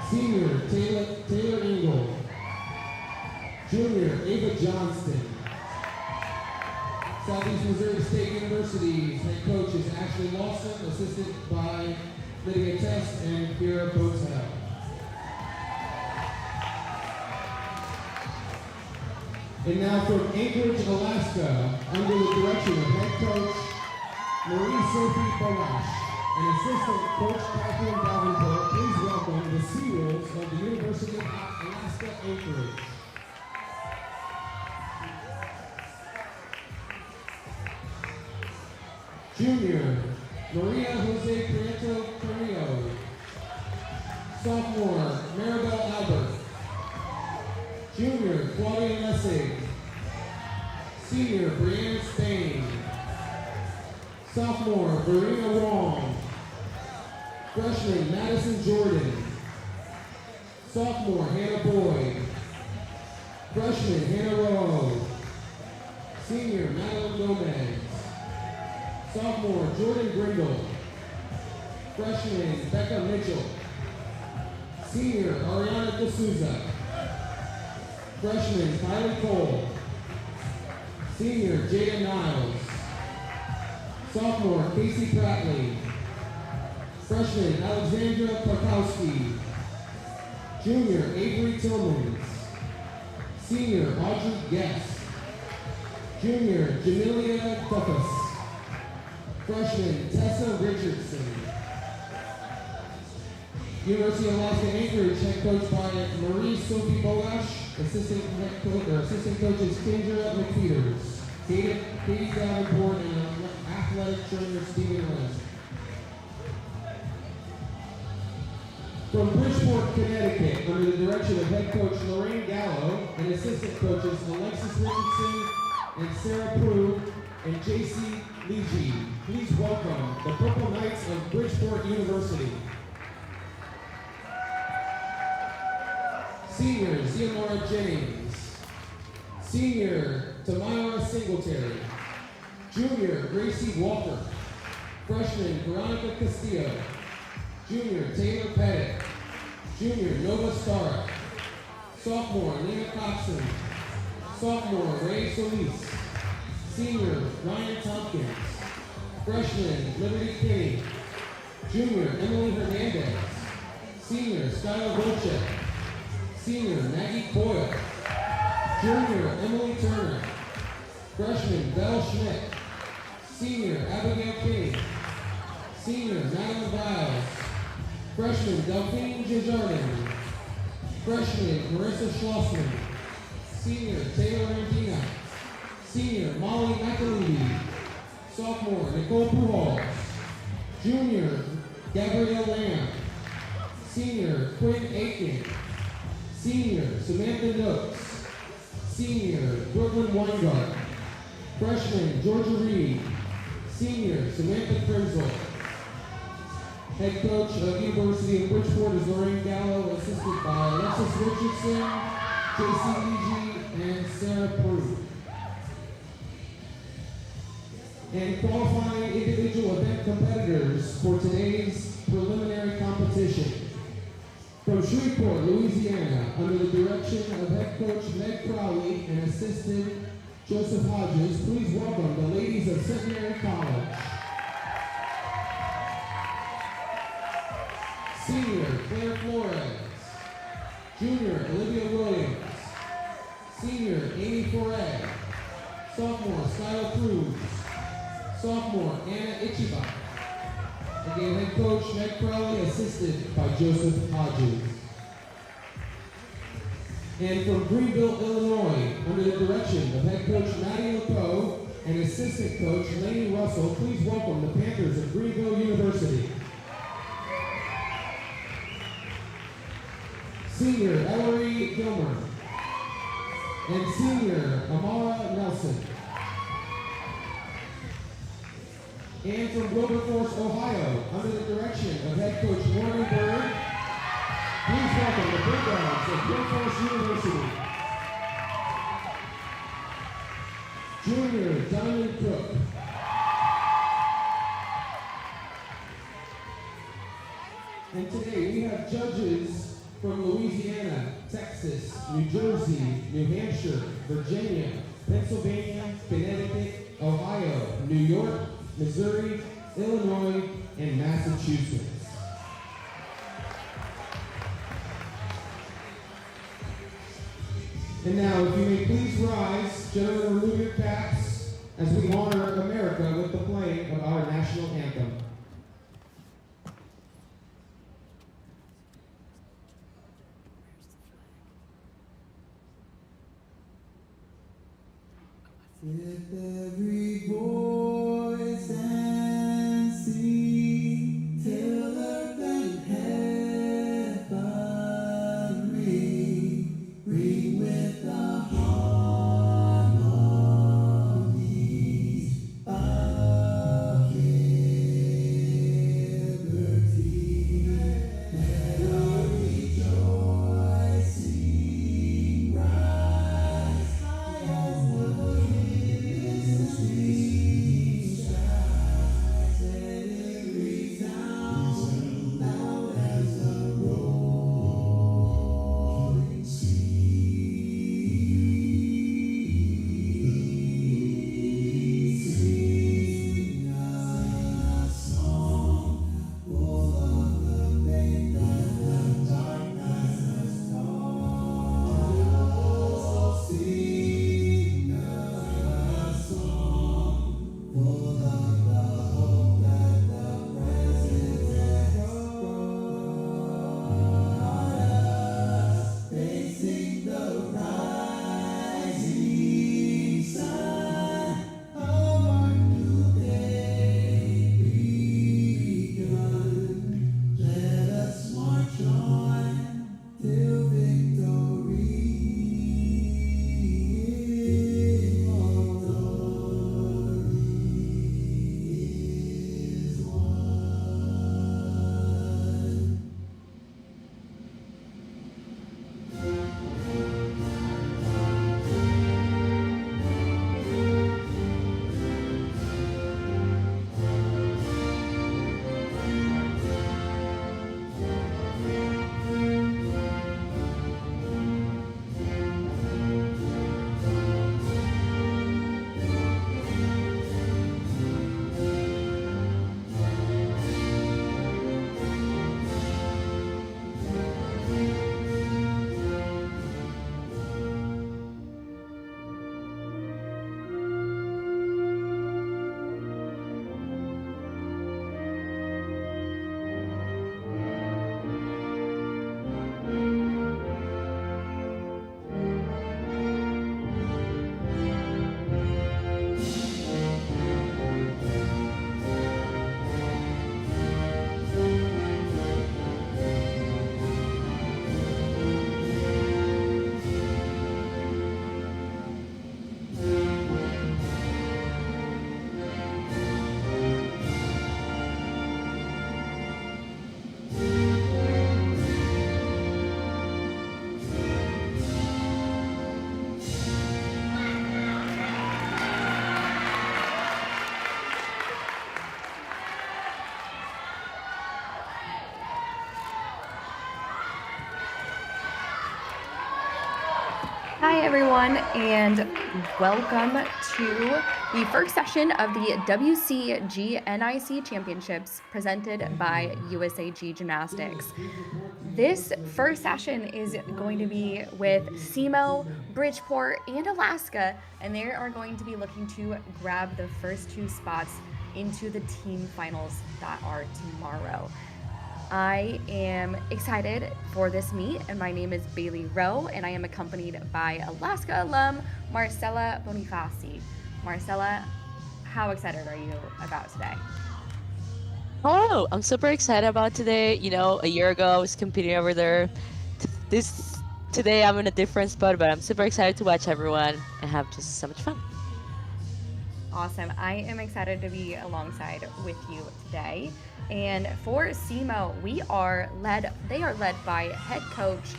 Senior, Taylor Engel. Junior, Ava Johnston. Southeast Missouri State University's head coach is Ashley Lawson, assisted by Lydia Test and Kira Botel. And now from Anchorage, Alaska, under the direction of head coach Sophie-Boggasch and assistant coach Catherine Davenport, please welcome the SeaWolves of the University of Alaska-Anchorage. Junior, Maria Jose Prieto Carrillo. Sophomore, Maribel Albert. Junior, Claudia Lessig. Senior, Brianna Spain. Sophomore, Verena Wong. Freshman, Madison Jordan. Sophomore, Hannah Boyd. Freshman, Hannah Rowe. Senior, Madeline Gomez. Sophomore, Jordan Grindle. Freshman, Becca Mitchell. Senior, Ariana D'Souza. Freshman, Kylie Cole. Senior, Jada Niles. Sophomore, Casey Pratley. Freshman, Alexandra Krakowski. Junior, Avery Tillmans. Senior, Audrey Guest. Junior, Jamelia Tuffus. Freshman, Tessa Richardson. University of Alaska-Anchorage, head coached by Marie Sophie-Boggasch, assistant coaches Kendra McPeters, Katie Davenport, and athletic trainer Stephen Lynch. From Bridgeport, Connecticut, under the direction of head coach Lorraine Galow and assistant coaches Alexis Richardson and Sarah Prue and J.C. Leegee, please welcome the Purple Knights of Bridgeport University. Senior, Ziamara Jennings. Senior, Tamara Singletary. Junior, Gracie Walker. Freshman, Veronica Castillo. Junior, Taylor Pettit. Junior, Nova Stara. Sophomore, Lena Coxon. Sophomore, Ray Solis. Senior, Ryan Tompkins. Freshman, Liberty Kinney. Junior, Emily Hernandez. Senior, Skyla Wilczek. Senior, Maggie Coyle. Junior, Emily Turner. Freshman, Belle Schmidt. Senior, Abigail Kinney. Senior, Madeline Biles. Freshman, Delphine Jardin. Freshman, Marissa Schlossman. Senior, Taylor Randina. Senior, Molly McAlevey. Sophomore, Nicole Pujols. Junior, Gabrielle Lamb. Senior, Quinn Aiken. Senior, Samantha Nooks. Senior, Brooklyn Weingart. Freshman, Georgia Reed. Senior, Samantha Crimsel. Head coach of University of Bridgeport is Lorraine Galow, assisted by Alexis Richardson, J.C. Leegee, and Sarah Prue. And qualifying individual event competitors for today's preliminary competition. From Shreveport, Louisiana, under the direction of head coach Meg Crowley and assistant Joseph Hodges, please welcome the ladies of Centenary College. Senior, Claire Flores. Junior, Olivia Williams. Senior, Amy Foret. Sophomore, Skyla Cruz. Sophomore, Anna Ichiba. Again, head coach Meg Crowley, assisted by Joseph Hodges. And from Greenville, Illinois, under the direction of head coach Maddie LeCaux and assistant coach Lainey Russell, please welcome the Panthers of Greenville University. Senior, Ellery Gilmer. And senior, Amara Nelson. And from Wilberforce, Ohio, under the direction of head coach Warren Bird, please welcome the Bulldogs of Wilberforce, University. Junior Diamond Cook. And today we have judges from Louisiana, Texas, New Jersey, New Hampshire, Virginia, Pennsylvania, Connecticut, Ohio, New York, Missouri, Illinois, and Massachusetts. And now, if you may please rise, gentlemen, remove your caps as we honor America with the playing of our national anthem. Lift every voice and sing till earth and heaven ring with the harmonies of liberty. Let our rejoicing rise high as the Hi everyone, and welcome to the first session of the WCGNIC Championships presented by USAG Gymnastics. This first session is going to be with SEMO, Bridgeport, and Alaska, and they are going to be looking to grab the first two spots into the team finals that are tomorrow. I am excited for this meet, and my name is Bailey Rowe, and I am accompanied by Alaska alum Marcella Bonifaci. Marcella, how excited are you about today? Hello, I'm super excited about today. You know, a year ago I was competing over there. Today I'm in a different spot, but I'm super excited to watch everyone and have just so much fun. Awesome. I am excited to be alongside with you today. And for SEMO, they are led by head coach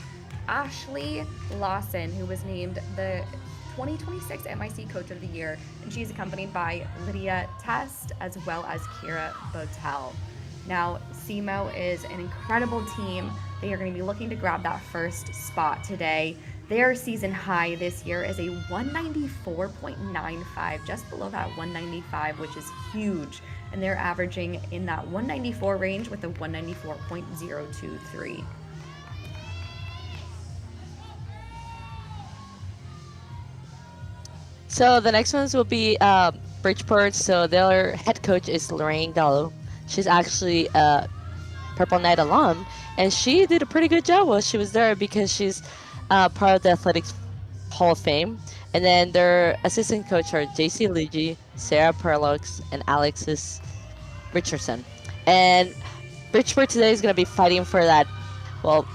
Ashley Lawson, who was named the 2026 MIC Coach of the Year, and she's accompanied by Lydia Test as well as Kira Botel. Now, SEMO is an incredible team. They are going to be looking to grab that first spot today. Their season high this year is a 194.95, just below that 195, which is huge. And they're averaging in that 194 range with a 194.023. So the next ones will be Bridgeport. So their head coach is Lorraine Galow. She's actually a Purple Knight alum, and she did a pretty good job while she was there because she's part of the Athletics Hall of Fame. And then their assistant coach are JC Luigi, Sarah Perlux, and Alexis Richardson. And Bridgeport today is going to be fighting for that. Well,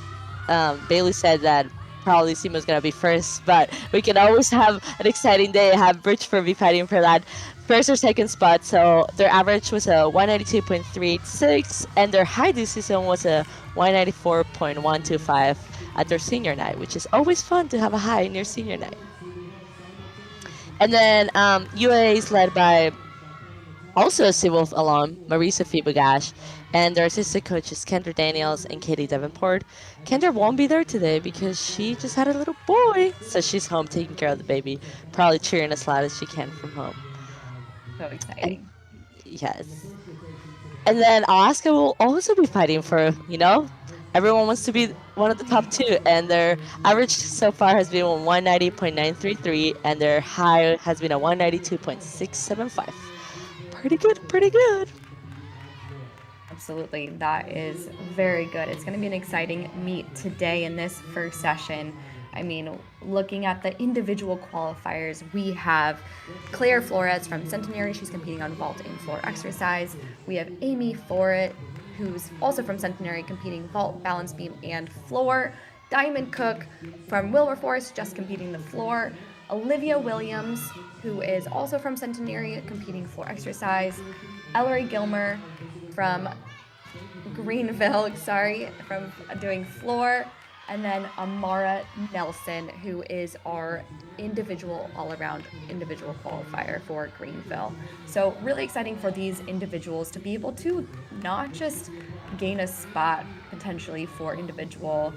Bailey said that probably SEMO is going to be first, but we can always have an exciting day, have Bridgeport be fighting for that first or second spot. So their average was a 192.36, and their high this season was a 194.125 at their senior night, which is always fun to have a high in your senior night. And then UA is led by also a Civil alum, Sophie-Boggasch, and their assistant coaches Kendra Daniels and Katie Davenport. Kendra won't be there today because she just had a little boy, so she's home taking care of the baby, probably cheering as loud as she can from home. So exciting. Yes. And then Alaska will also be fighting for, everyone wants to be one of the top two, and their average so far has been 190.933, and their high has been a 192.675. Pretty good. Absolutely, that is very good. It's going to be an exciting meet today in this first session. I mean, looking at the individual qualifiers, we have Claire Flores from Centenary. She's competing on vault and floor exercise. We have Amy Foret, who's also from Centenary, competing vault, balance beam, and floor. Diamond Cook from Wilberforce, just competing the floor. Olivia Williams, who is also from Centenary, competing floor exercise. Ellery Gilmer from Greenville, from doing floor. And then Amara Nelson, who is our all-around individual qualifier for Greenville. So really exciting for these individuals to be able to not just gain a spot potentially for individual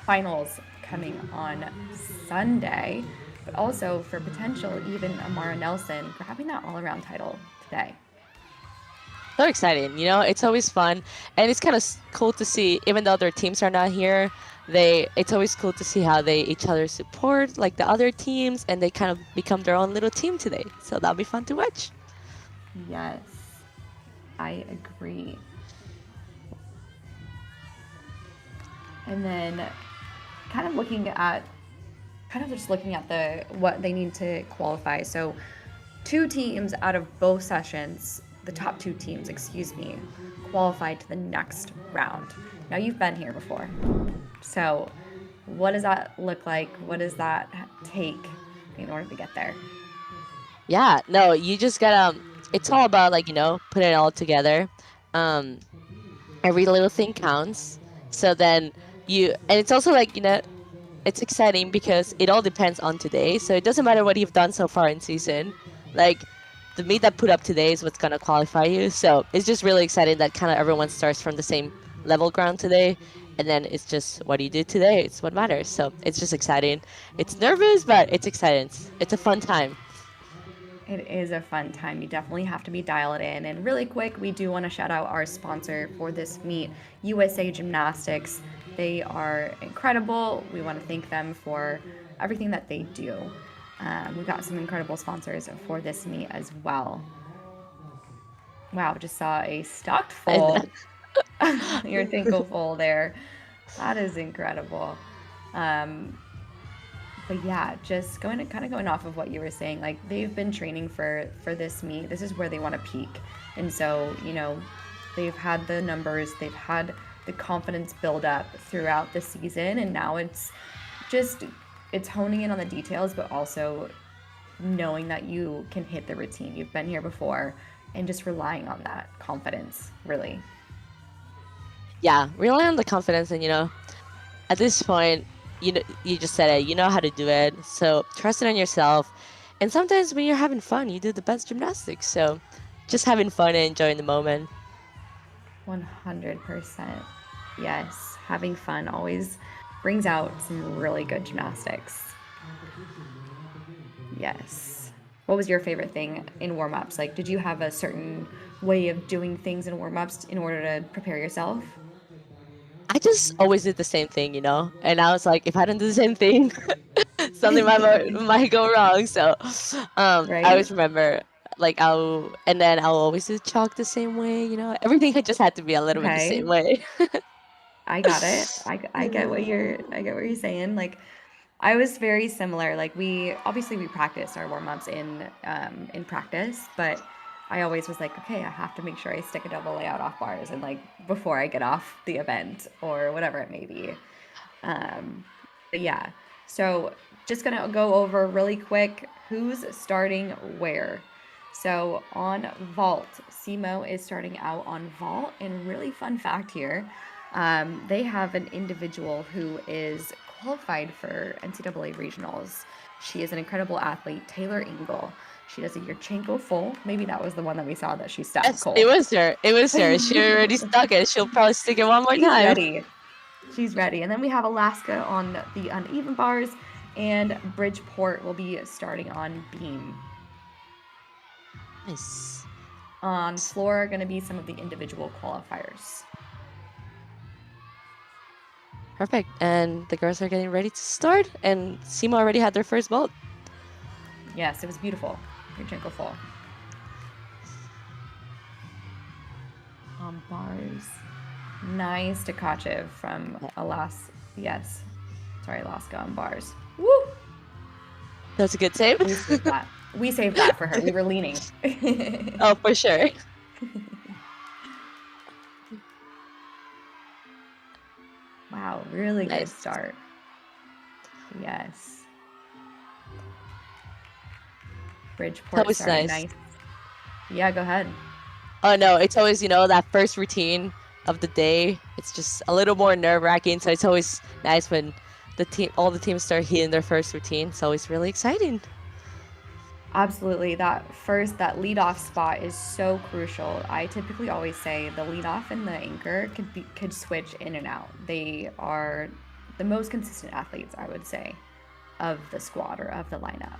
finals coming on Sunday, but also for potential even Amara Nelson grabbing that all-around title today. So exciting, it's always fun, and it's kind of cool to see, even though their teams are not here, it's always cool to see how they each other support like the other teams, and they kind of become their own little team today. So that'll be fun to watch. Yes, I agree. And then kind of just looking at what they need to qualify. So 2 teams out of both sessions, the top 2 teams, qualified to the next round. Now, you've been here before. So what does that look like? What does that take in order to get there? Yeah, no, you just gotta, it's all about putting it all together. Every little thing counts. So then and it's also it's exciting because it all depends on today. So it doesn't matter what you've done so far in season. The meet that put up today is what's going to qualify you. So it's just really exciting that kind of everyone starts from the same level ground today. And then it's just what you do today. It's what matters. So it's just exciting. It's nervous, but it's exciting. It's a fun time. It is a fun time. You definitely have to be dialed in. And really quick, we do want to shout out our sponsor for this meet, USA Gymnastics. They are incredible. We want to thank them for everything that they do. We've got some incredible sponsors for this meet as well. Wow, just saw a stocked full. Your Tinkle full there. That is incredible. But yeah, just going off of what you were saying, they've been training for this meet. This is where they want to peak. And so, they've had the numbers, they've had the confidence build up throughout the season, and now it's honing in on the details, but also knowing that you can hit the routine. You've been here before, and just relying on that confidence, really. Yeah, rely on the confidence, and at this point, you just said it. You know how to do it. So trust it on yourself. And sometimes when you're having fun, you do the best gymnastics. So just having fun and enjoying the moment. 100%. Yes, having fun always brings out some really good gymnastics. Yes. What was your favorite thing in warm-ups? Like, did you have a certain way of doing things in warm-ups in order to prepare yourself? I just always did the same thing, And I was like, if I don't do the same thing, something might go wrong. So, I Right? always remember, like, I'll always do chalk the same way. Everything had just had to be a little bit the same way. I got it. I get what you're saying. Like, I was very similar. Like, we practiced our warm-ups in practice, but I always was like, okay, I have to make sure I stick a double layout off bars and like before I get off the event or whatever it may be. But yeah, so just gonna go over really quick who's starting where. So on vault, SEMO is starting out on vault, and really fun fact here, they have an individual who is qualified for NCAA regionals. She is an incredible athlete, Taylor Engel. She does a Yurchenko full. Maybe that was the one that we saw that she stuck. Yes, Cole. it was her. She already stuck it. She'll probably stick it one more time. She's ready. And then we have Alaska on the uneven bars, and Bridgeport will be starting on beam. Nice. On floor are going to be some of the individual qualifiers. Perfect. And the girls are getting ready to start, and SEMO already had their first vault. Yes, it was beautiful. Yurchenko full. On bars. Nice Tkachev from Alaska. Yes. Sorry, Alaska on bars. Woo! That's a good save. We saved that for her. We were leaning. Oh, for sure. Wow, really Nice. good start. Yes. Bridgeport That was starting nice. Yeah, go ahead. Oh no, it's always, that first routine of the day. It's just a little more nerve-wracking, so it's always nice when all the teams start hitting their first routine. It's always really exciting. Absolutely. That lead-off spot is so crucial. I typically always say the lead-off and the anchor could switch in and out. They are the most consistent athletes, I would say, of the squad or of the lineup.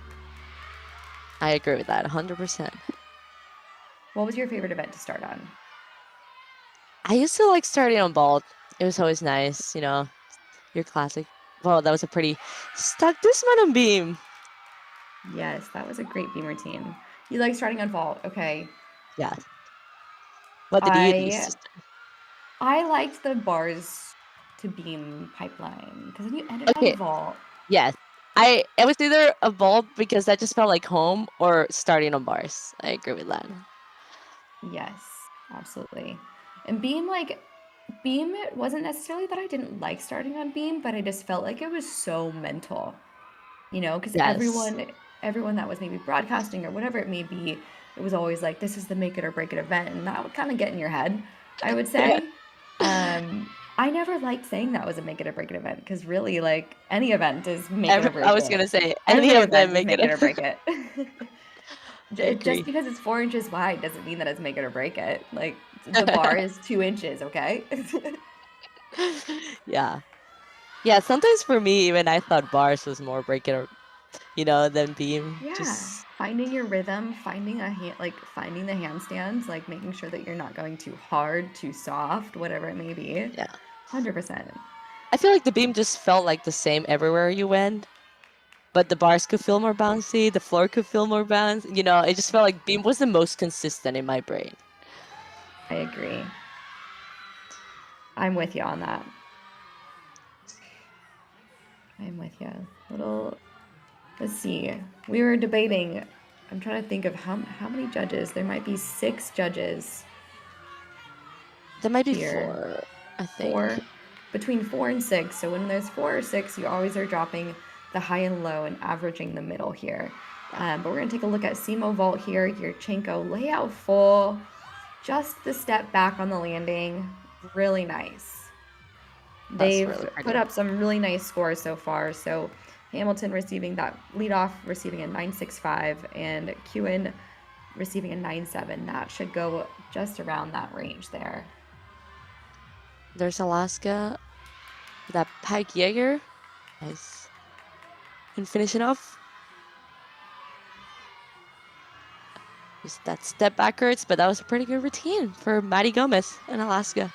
I agree with that 100%. What was your favorite event to start on? I used to like starting on vault. It was always nice, your classic. Well, that was a pretty stuck dismount on beam. Yes, that was a great beam routine. You like starting on vault, okay. Yeah. What did you use? I liked the bars to beam pipeline because then you ended on vault. Yes. It was either a vault because that just felt like home, or starting on bars. I agree with that. Yes, absolutely. And beam, it wasn't necessarily that I didn't like starting on beam, but I just felt like it was so mental, because everyone that was maybe broadcasting or whatever it may be, it was always like, this is the make it or break it event, and that would kind of get in your head, I would say. I never liked saying that was a make it or break it event, because really, any event is make it or break it. I was going to say, any of them make it or break it. Just because it's 4 inches wide doesn't mean that it's make it or break it. The bar is 2 inches, okay? Yeah. Yeah, sometimes for me, even I thought bars was more break it or, than beam. Yeah. Just finding your rhythm, finding finding the handstands, making sure that you're not going too hard, too soft, whatever it may be. Yeah. 100%. I feel like the beam just felt like the same everywhere you went. But the bars could feel more bouncy, the floor could feel more bouncy. It just felt like beam was the most consistent in my brain. I agree. I'm with you on that. I'm with you. Let's see. We were debating. I'm trying to think of how many judges. There might be 6 judges. There might be here. 4, I think. 4. Between 4 and 6. So when there's 4 or 6, you always are dropping the high and low and averaging the middle here. But we're going to take a look at SEMO vault here. Yurchenko layout full. Just the step back on the landing. Really nice. They've really put pretty. up some really nice scores so far. So Hamilton receiving that leadoff, receiving a 9.65, and Kewen receiving a 9.7. That should go just around that range there. There's Alaska, that Pike Jaeger. Nice. And finishing off. Just that step backwards, but that was a pretty good routine for Maddie Gomez in Alaska.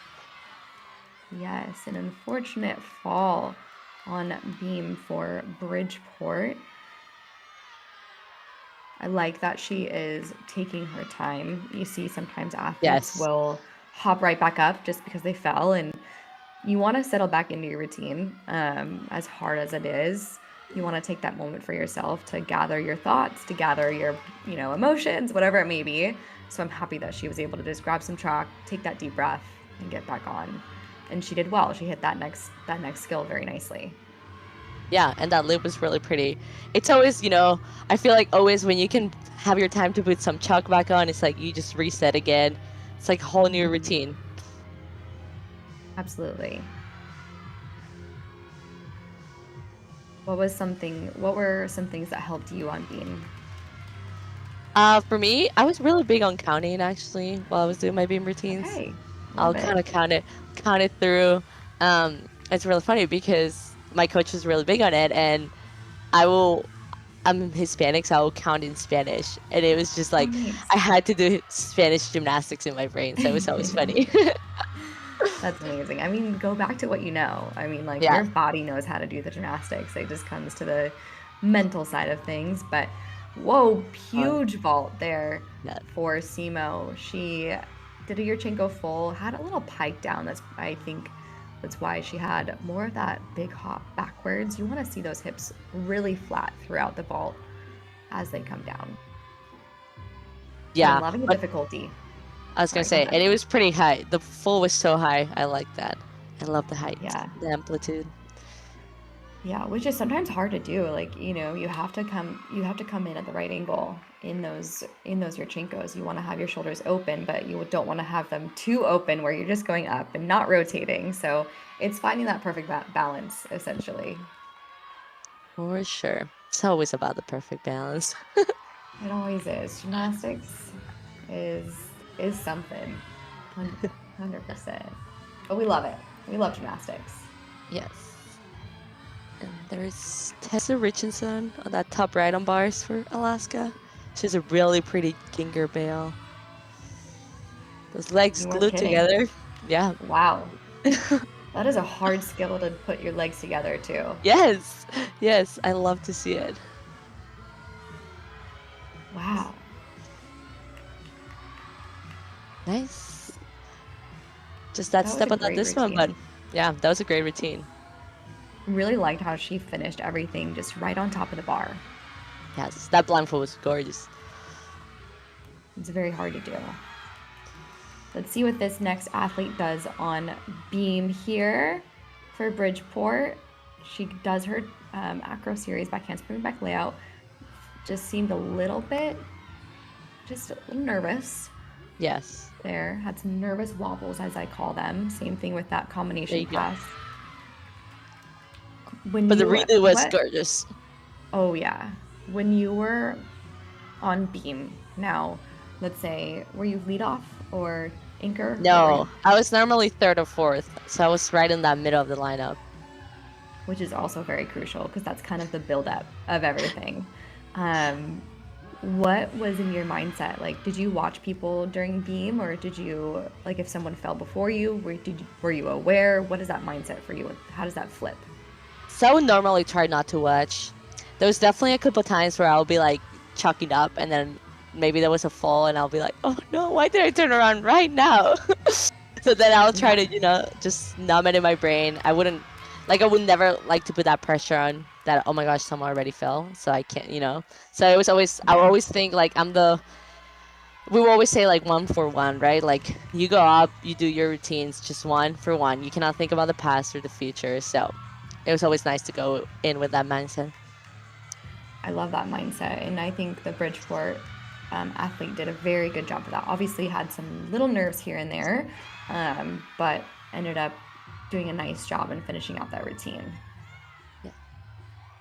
Yes, an unfortunate fall on beam for Bridgeport. I like that she is taking her time. You see sometimes athletes Yes. will hop right back up just because they fell, and you want to settle back into your routine. As hard as it is, you want to take that moment for yourself to gather your thoughts, to gather your, emotions, whatever it may be. So I'm happy that she was able to just grab some chalk, take that deep breath, and get back on. And she did well. She hit that next skill very nicely. Yeah, and that loop was really pretty. It's always, I feel like always when you can have your time to put some chalk back on, it's like you just reset again. It's like a whole new routine. Absolutely. What were some things that helped you on beam? For me, I was really big on counting actually while I was doing my beam routines. Okay. I'll kind of count it through. It's really funny because my coach was really big on it, and I'm Hispanic, so I will count in Spanish, and it was just like nice. I had to do Spanish gymnastics in my brain, so it was always funny. That's amazing. I mean, go back to what you know. I mean, like Yeah. your body knows how to do the gymnastics. It just comes to the mental side of things. But whoa, huge vault there Yeah. for SEMO. She did a Yurchenko full, had a little pike down. I think that's why she had more of that big hop backwards. You want to see those hips really flat throughout the vault as they come down. Yeah, I'm loving the but difficulty. I was gonna Sorry, say, go and ahead. it was pretty high. The full was so high. I like that. I love the height, Yeah. the amplitude. Yeah, which is sometimes hard to do. Like, you have to come in at the right angle in those Yurchenkos. You want to have your shoulders open, but you don't want to have them too open where you're just going up and not rotating. So it's finding that perfect balance, essentially. For sure. It's always about the perfect balance. It always is. Gymnastics is something. 100%. But we love it. We love gymnastics. Yes. And there's Tessa Richardson on that top right on bars for Alaska. She's a really pretty ginger bale. Those legs You weren't glued kidding. together. Yeah. Wow. That is a hard skill to put your legs together too. Yes. Yes. I love to see it. Wow. Nice. Just that That was step a on that great this one, routine. but yeah, that was a great routine. Really liked how she finished everything just right on top of the bar. Yes, that blindfold was gorgeous. It's very hard to do. Let's see what this next athlete does on beam here for Bridgeport. She does her acro series back handspring back layout. Just seemed a little bit, just a little nervous Yes. there. Had some nervous wobbles, as I call them. Same thing with that There combination you go. pass. But the redo was gorgeous. Oh yeah. When you were on beam, now, let's say, were you lead off or anchor? No, I was normally third or fourth, so I was right in that middle of the lineup. Which is also very crucial because that's kind of the buildup of everything. What was in your mindset? Like, did you watch people during beam, or did you, like, if someone fell before you, were you aware? What is that mindset for you? How does that flip? So I would normally try not to watch. There was definitely a couple times where I'll be like chalking up, and then maybe there was a fall, and I'll be like, oh no, why did I turn around right now? So then I'll try to, just numb it in my brain. I would never like to put that pressure on that, oh my gosh, someone already fell, so I can't, So it was always, I would always think like we will always say like 1 for 1, right? Like you go up, you do your routines, just 1 for 1. You cannot think about the past or the future. So it was always nice to go in with that mindset. I love that mindset, and I think the Bridgeport athlete did a very good job of that. Obviously had some little nerves here and there, but ended up doing a nice job in finishing out that routine.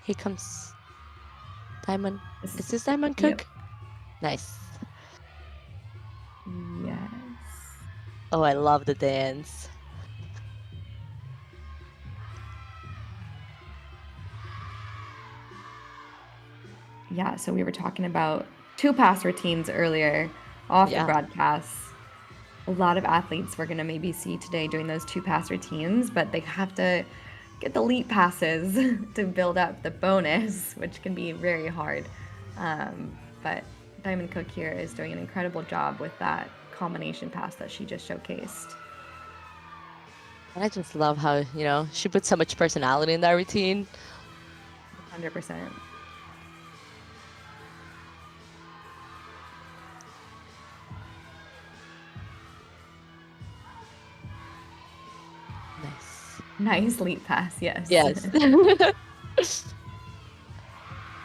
Here comes Diamond. This- Is this Diamond Yep. Cook? Nice. Yes. Oh, I love the dance. Yeah, so we were talking about 2-pass routines earlier off the Yeah. broadcast. A lot of athletes we're going to maybe see today doing those 2-pass routines, but they have to get the leap passes to build up the bonus, which can be very hard. But Diamond Cook here is doing an incredible job with that combination pass that she just showcased. And I just love how, you know, she put so much personality in that routine. 100%. Nice. Nice leap pass, yes. Yes.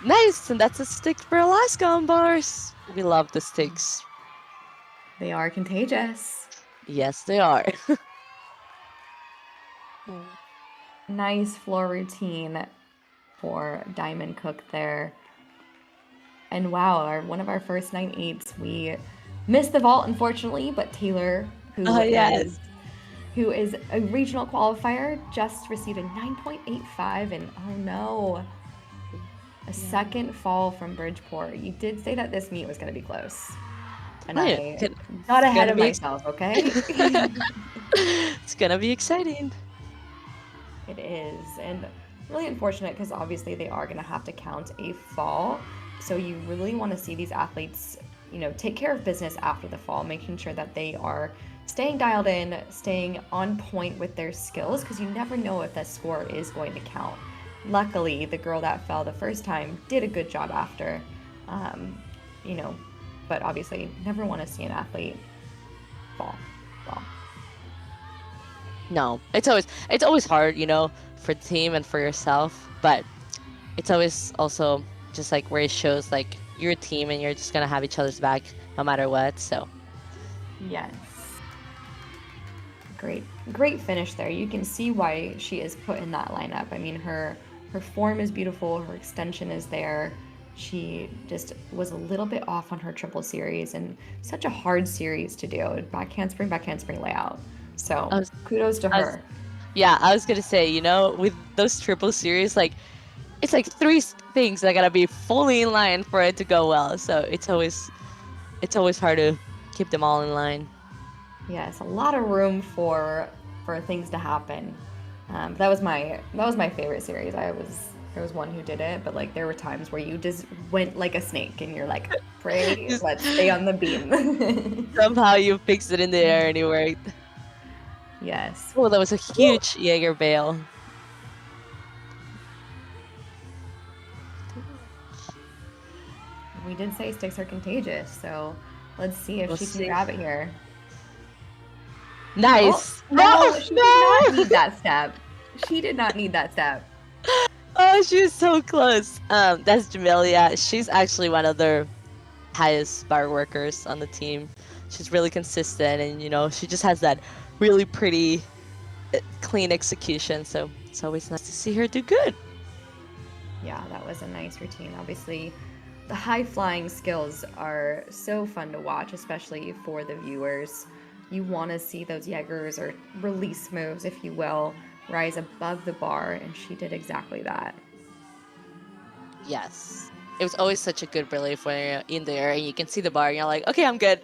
Nice, and that's a stick for Alaska on bars. We love the sticks. They are contagious. Yes, they are. Nice floor routine for Diamond Cook there. And wow, one of our first 9/8s, we missed the vault unfortunately, but Taylor, who Oh, yes. who is a regional qualifier, just received a 9.85, and oh no, a second fall from Bridgeport. You did say that this meet was going to be close, and Yeah, I got ahead of be- myself. Okay. It's gonna be exciting. It is, and really unfortunate because obviously they are going to have to count a fall. So you really want to see these athletes, you know, take care of business after the fall, making sure that they are staying dialed in, staying on point with their skills, because you never know if that score is going to count. Luckily, the girl that fell the first time did a good job after, you know, but obviously never want to see an athlete fall. No, it's always hard, you know, for the team and for yourself, but it's always also just like where it shows like you're a team and you're just gonna have each other's back no matter what. So Yes. Great finish there. You can see why she is put in that lineup. I mean, her form is beautiful, her extension is there. She just was a little bit off on her triple series, and such a hard series to do. Back handspring layout. So kudos to her. I was gonna say, you know, with those triple series, like it's like three things that gotta be fully in line for it to go well. So it's always hard to keep them all in line. Yes, a lot of room for things to happen. That was my favorite series. There was one who did it, but like there were times where you just went like a snake and you're like, pray, let's stay on the beam. Somehow you fixed it in the air and it worked. Yes. Oh, that was a huge Jaeger bail. We did say sticks are contagious, so let's see if We'll she can see. grab it here. Nice. Oh, no, she did not need that step. She did not need that step. Oh, she was so close. That's Jamelia. She's actually one of the highest bar workers on the team. She's really consistent, and you know, she just has that really pretty, clean execution. So it's always nice to see her do good. Yeah, that was a nice routine. Obviously, the high flying skills are so fun to watch, especially for the viewers. You want to see those Jaegers, or release moves, if you will, rise above the bar, and she did exactly that. Yes. It was always such a good relief when you're in there and you can see the bar and you're like, okay, I'm good.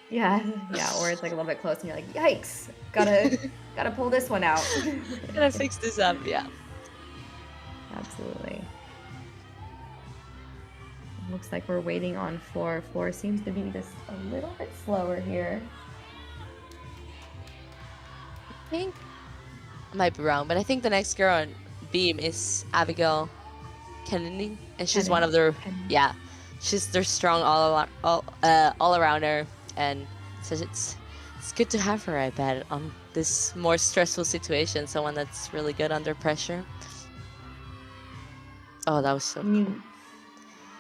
Yeah, or it's like a little bit close and you're like, yikes, gotta pull this one out. Gotta fix this up, yeah. Absolutely. Looks like we're waiting on Floor. Floor seems to be just a little bit slower here. I think I might be wrong, but I think the next girl on beam is Abigail Kennedy, and she's one of their they're strong all around her, and so it's good to have her, I bet, on this more stressful situation. Someone that's really good under pressure. Oh, that was so cool.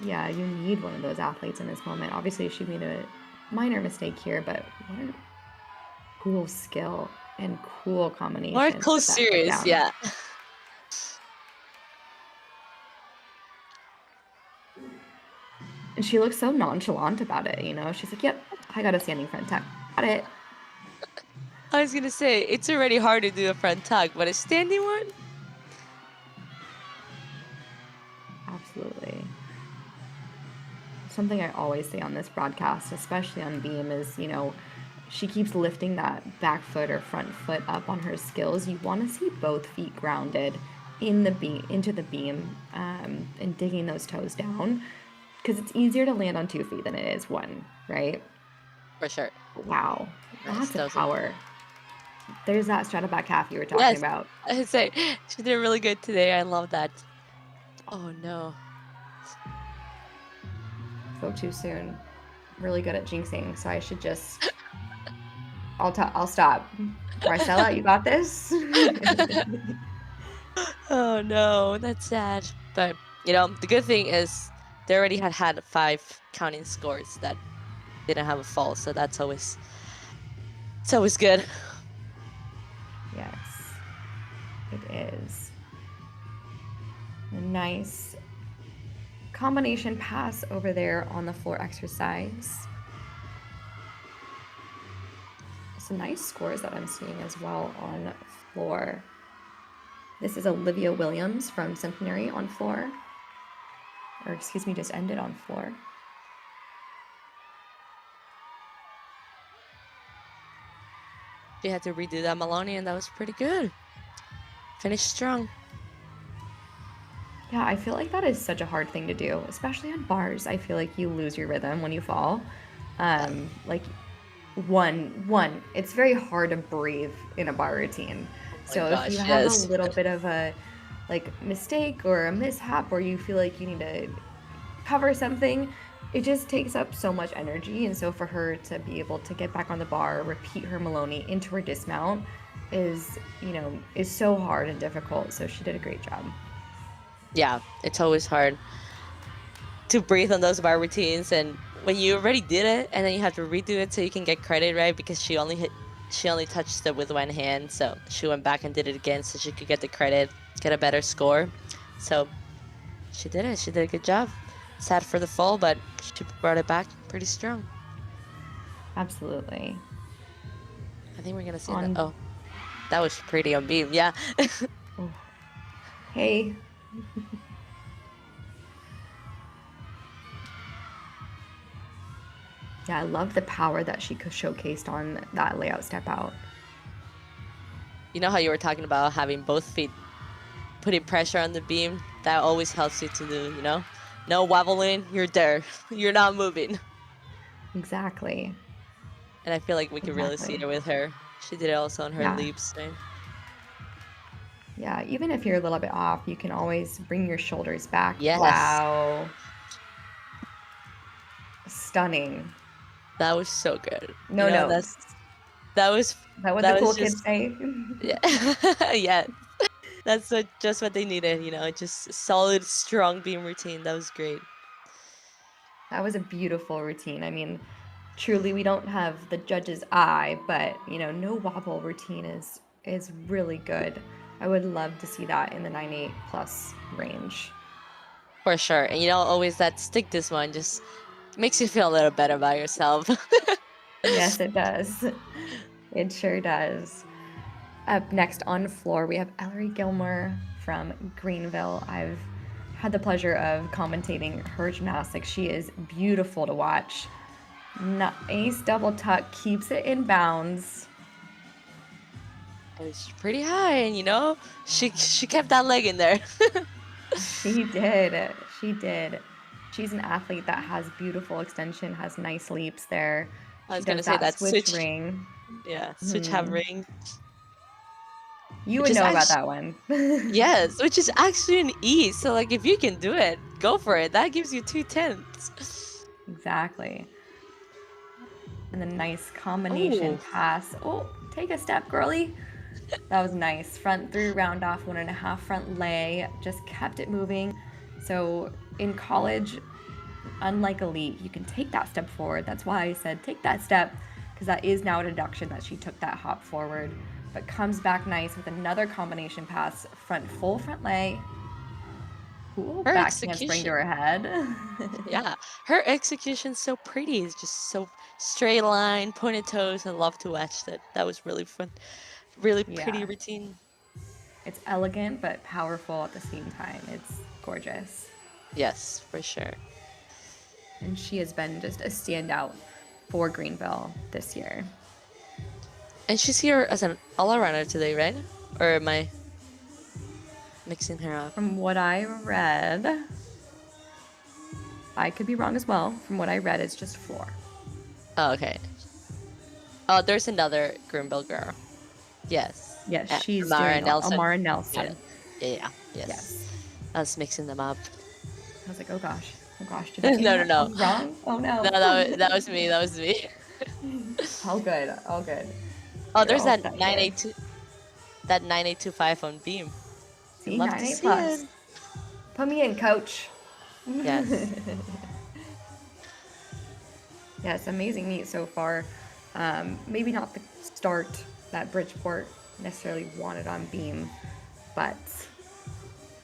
Yeah, you need one of those athletes in this moment. Obviously, she made a minor mistake here, but what a cool skill. And cool combination. More cool Put that foot series, down. yeah. And she looks so nonchalant about it, She's like, yep, I got a standing front tuck. Got it. I was gonna say, it's already hard to do a front tuck, but a standing one? Absolutely. Something I always say on this broadcast, especially on beam, is, she keeps lifting that back foot or front foot up on her skills. You want to see both feet grounded into the beam, and digging those toes down, because it's easier to land on 2 feet than it is one, right? For sure. Wow, Nice, lots of power. There's that straddle back half you were talking Yes. about. I'd say she did really good today. I love that. Oh no. Spoke too soon. Really good at jinxing, so I should just. I'll stop. Marcella, you got this. Oh no, that's sad. But the good thing is they already had 5 counting scores that didn't have a fall, so it's always good. Yes, it is. A nice combination pass over there on the floor exercise. Some nice scores that I'm seeing as well on floor. This is Olivia Williams from Centenary on floor. Or excuse me, just ended on floor. She had to redo that Maloney, and that was pretty good. Finished strong. Yeah, I feel like that is such a hard thing to do, especially on bars. I feel like you lose your rhythm when you fall. Like one, it's very hard to breathe in a bar routine. So if you have a little bit of a mistake or a mishap, or you feel like you need to cover something, it just takes up so much energy. And so for her to be able to get back on the bar, repeat her Maloney into her dismount is so hard and difficult. So she did a great job. Yeah, it's always hard to breathe on those bar routines, and when you already did it and then you have to redo it so you can get credit, right? Because she only touched it with one hand, so she went back and did it again so she could get the credit, get a better score. So she did it. She did a good job. Sad for the fall, but she brought it back pretty strong. Absolutely. I think we're gonna see that. Oh, that was pretty on beam. Yeah. Oh. Hey. Yeah, I love the power that she showcased on that layout step out. You know how you were talking about having both feet putting pressure on the beam? That always helps you to do, no wobbling, you're there. You're not moving. Exactly. And I feel like we can really see it with her. She did it also on her leaps, right? Yeah, even if you're a little bit off, you can always bring your shoulders back. Yes. Wow. Stunning. That was so good. No. That was. Is that what the cool kids say? Yeah. Yeah. That's just what they needed, just a solid, strong beam routine. That was great. That was a beautiful routine. I mean, truly, we don't have the judge's eye, but no wobble routine is really good. I would love to see that in the 9.8 plus range. For sure. And always that stick this one just makes you feel a little better about yourself. Yes, it does. It sure does. Up next on floor, we have Ellery Gilmer from Greenville. I've had the pleasure of commentating her gymnastics. She is beautiful to watch. Nice double tuck, keeps it in bounds. It's pretty high, and she kept that leg in there. She did. She's an athlete that has beautiful extension, has nice leaps there. I was gonna say that switch ring. Yeah, switch have ring. You would know about that one. Yes, which is actually an E. So if you can do it, go for it. That gives you 2/10. Exactly. And the nice combination pass. Oh, take a step, girly. That was nice. Front through, round off, 1.5 front lay. Just kept it moving. So in college, unlike elite, you can take that step forward. That's why I said take that step, because that is now a deduction that she took that hop forward. but comes back nice with another combination pass, full front lay. Cool, Her back handspring to execution. her head. Yeah, her execution's so pretty. It's just so straight line, pointed toes. I love to watch that. That was really fun. Really pretty Yeah. routine. It's elegant but powerful at the same time. It's gorgeous. Yes, for sure. And she has been just a standout for Greenville this year. And she's here as an all-arounder today, right? Or am I mixing her up? From what I read, I could be wrong as well. From what I read, it's just floor. Oh, okay. Oh, there's another Greenville girl. Yes. Yes, she's Amara doing Nelson. Amara Nelson. Yeah. Yes. Yes. I was mixing them up. I was like, oh gosh. Did I get No. that wrong? Oh no. No, that was me. That was me. All good. Oh, You're there's all that set here. 9825 on Beam. See, Love to 9A see plus. it. Put me in, coach. Yes. Yes, amazing meet so far. Maybe not the start that Bridgeport necessarily wanted on Beam, but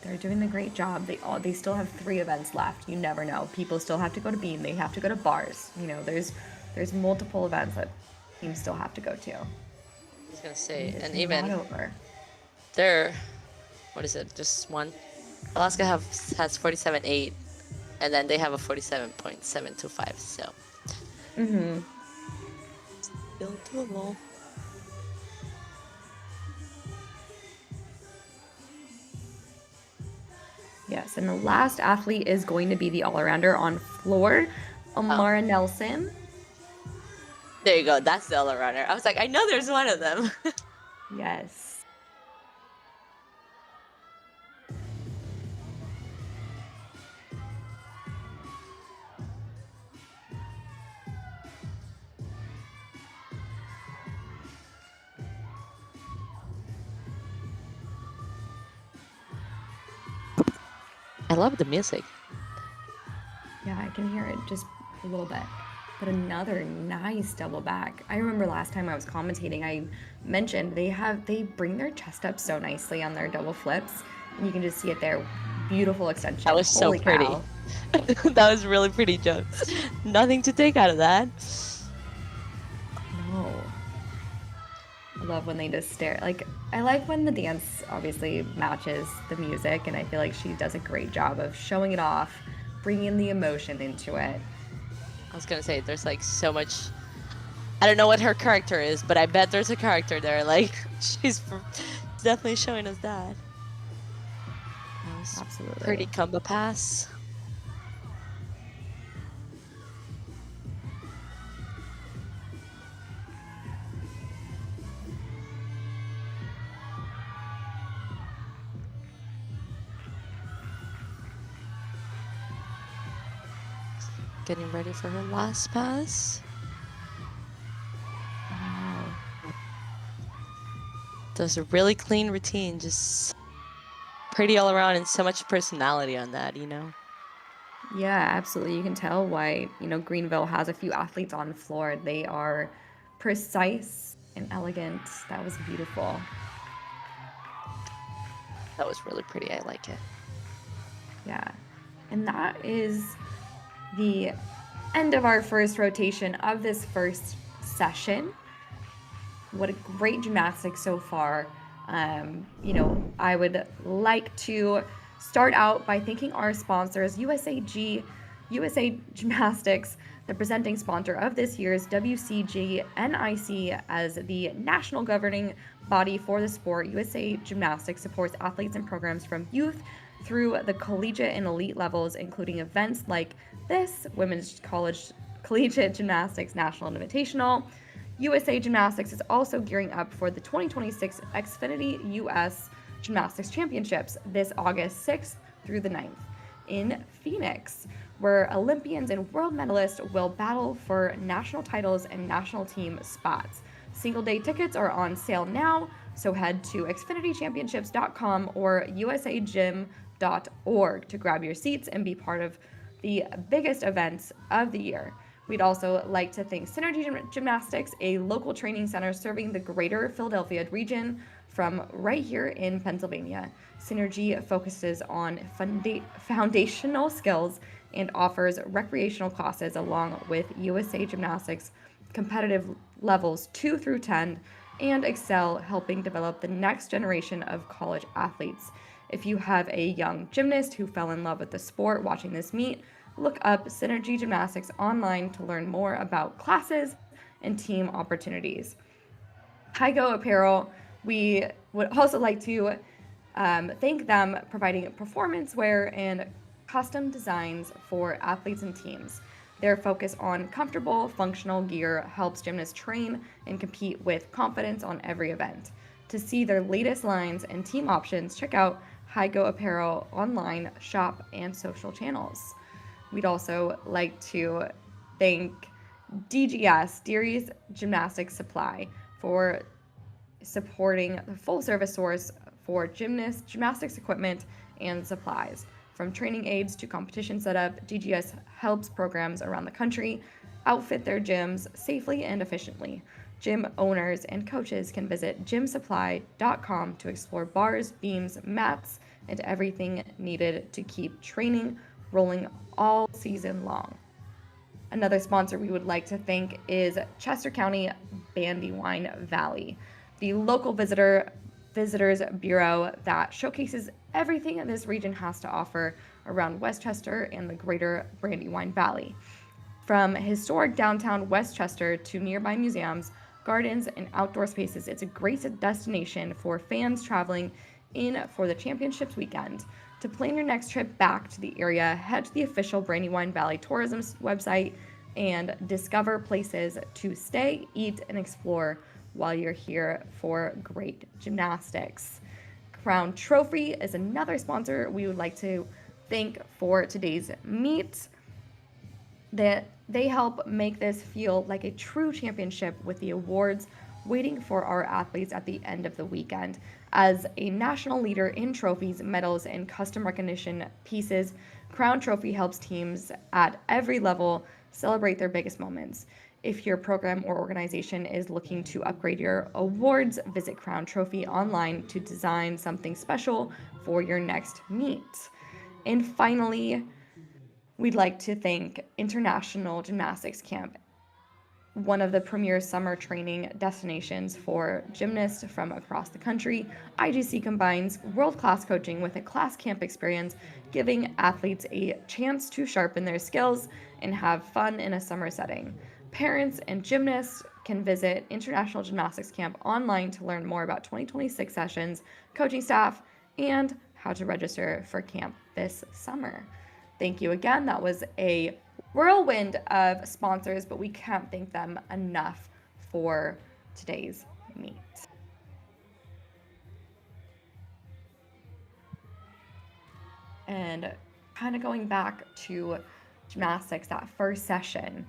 they're doing a great job. They still have 3 events left. You never know. People still have to go to Beam. They have to go to bars. You know, there's multiple events that teams still have to go to. I was gonna say, It's and not even over. they're, what is it? Just one. Alaska has 47.8, and then they have a 47.725. So. Still doable. Yes, and the last athlete is going to be the all-arounder on floor, Amara Nelson. There you go. That's the all runner. I was like, I know there's one of them. Yes. I love the music. Yeah, I can hear it just a little bit. But another nice double back. I remember last time I was commentating, I mentioned they bring their chest up so nicely on their double flips. And you can just see it there. Beautiful extension. That was Holy so pretty. cow. That was really pretty, Joe. Nothing to take out of that. No. I love when they just stare. Like, I like when the dance obviously matches the music, and I feel like she does a great job of showing it off, bringing the emotion into it. I was gonna say, there's like so much. I don't know what her character is, but I bet there's a character there. Like, she's definitely showing us that. That was Absolutely. pretty combo pass. Getting ready for her last pass. Wow. Does a really clean routine, just pretty all around, and so much personality on that, you know? Yeah, absolutely. You can tell why, Greenville has a few athletes on the floor. They are precise and elegant. That was beautiful. That was really pretty. I like it. Yeah. And that is the end of our first rotation of this first session. What a great gymnastics so far. I would like to start out by thanking our sponsors, USA Gymnastics, the presenting sponsor of this year's WCGNIC as the national governing body for the sport. USA Gymnastics supports athletes and programs from youth through the collegiate and elite levels, including events like this Women's Collegiate Gymnastics National Invitational. USA Gymnastics is also gearing up for the 2026 Xfinity US Gymnastics Championships this August 6th through the 9th in Phoenix, where Olympians and world medalists will battle for national titles and national team spots. Single day tickets are on sale now, so head to xfinitychampionships.com or usagym.org to grab your seats and be part of the biggest events of the year. We'd also like to thank Synergy Gymnastics, a local training center serving the greater Philadelphia region from right here in Pennsylvania. Synergy focuses on foundational skills and offers recreational classes along with USA Gymnastics competitive levels 2 through 10 and Excel, helping develop the next generation of college athletes. If you have a young gymnast who fell in love with the sport watching this meet, look up Synergy Gymnastics online to learn more about classes and team opportunities. Hygo Apparel, we would also like to thank them providing performance wear and custom designs for athletes and teams. Their focus on comfortable, functional gear helps gymnasts train and compete with confidence on every event. To see their latest lines and team options, check out Hygo Apparel online, shop, and social channels. We'd also like to thank DGS, Deary's Gymnastics Supply, for supporting the full service source for gymnastics equipment and supplies. From training aids to competition setup, DGS helps programs around the country outfit their gyms safely and efficiently. Gym owners and coaches can visit gymsupply.com to explore bars, beams, mats, and everything needed to keep training rolling all season long. Another sponsor we would like to thank is Chester County Brandywine Valley, the local visitors bureau that showcases everything this region has to offer around Westchester and the greater Brandywine Valley. From historic downtown Westchester to nearby museums, gardens, and outdoor spaces, it's a great destination for fans traveling in for the championships weekend. To plan your next trip back to the area, head to the official Brandywine Valley Tourism website and discover places to stay, eat, and explore while you're here for great gymnastics. Crown Trophy is another sponsor we would like to thank for today's meet. That they help make this feel like a true championship with the awards waiting for our athletes at the end of the weekend. As a national leader in trophies, medals, and custom recognition pieces, Crown Trophy helps teams at every level celebrate their biggest moments. If your program or organization is looking to upgrade your awards, visit Crown Trophy online to design something special for your next meet. And finally, we'd like to thank International Gymnastics Camp, one of the premier summer training destinations for gymnasts from across the country. IGC combines world-class coaching with a class camp experience, giving athletes a chance to sharpen their skills and have fun in a summer setting. Parents and gymnasts can visit International Gymnastics Camp online to learn more about 2026 sessions, coaching staff, and how to register for camp this summer. Thank you again. That was a whirlwind of sponsors, but we can't thank them enough for today's meet. And kind of going back to gymnastics, that first session,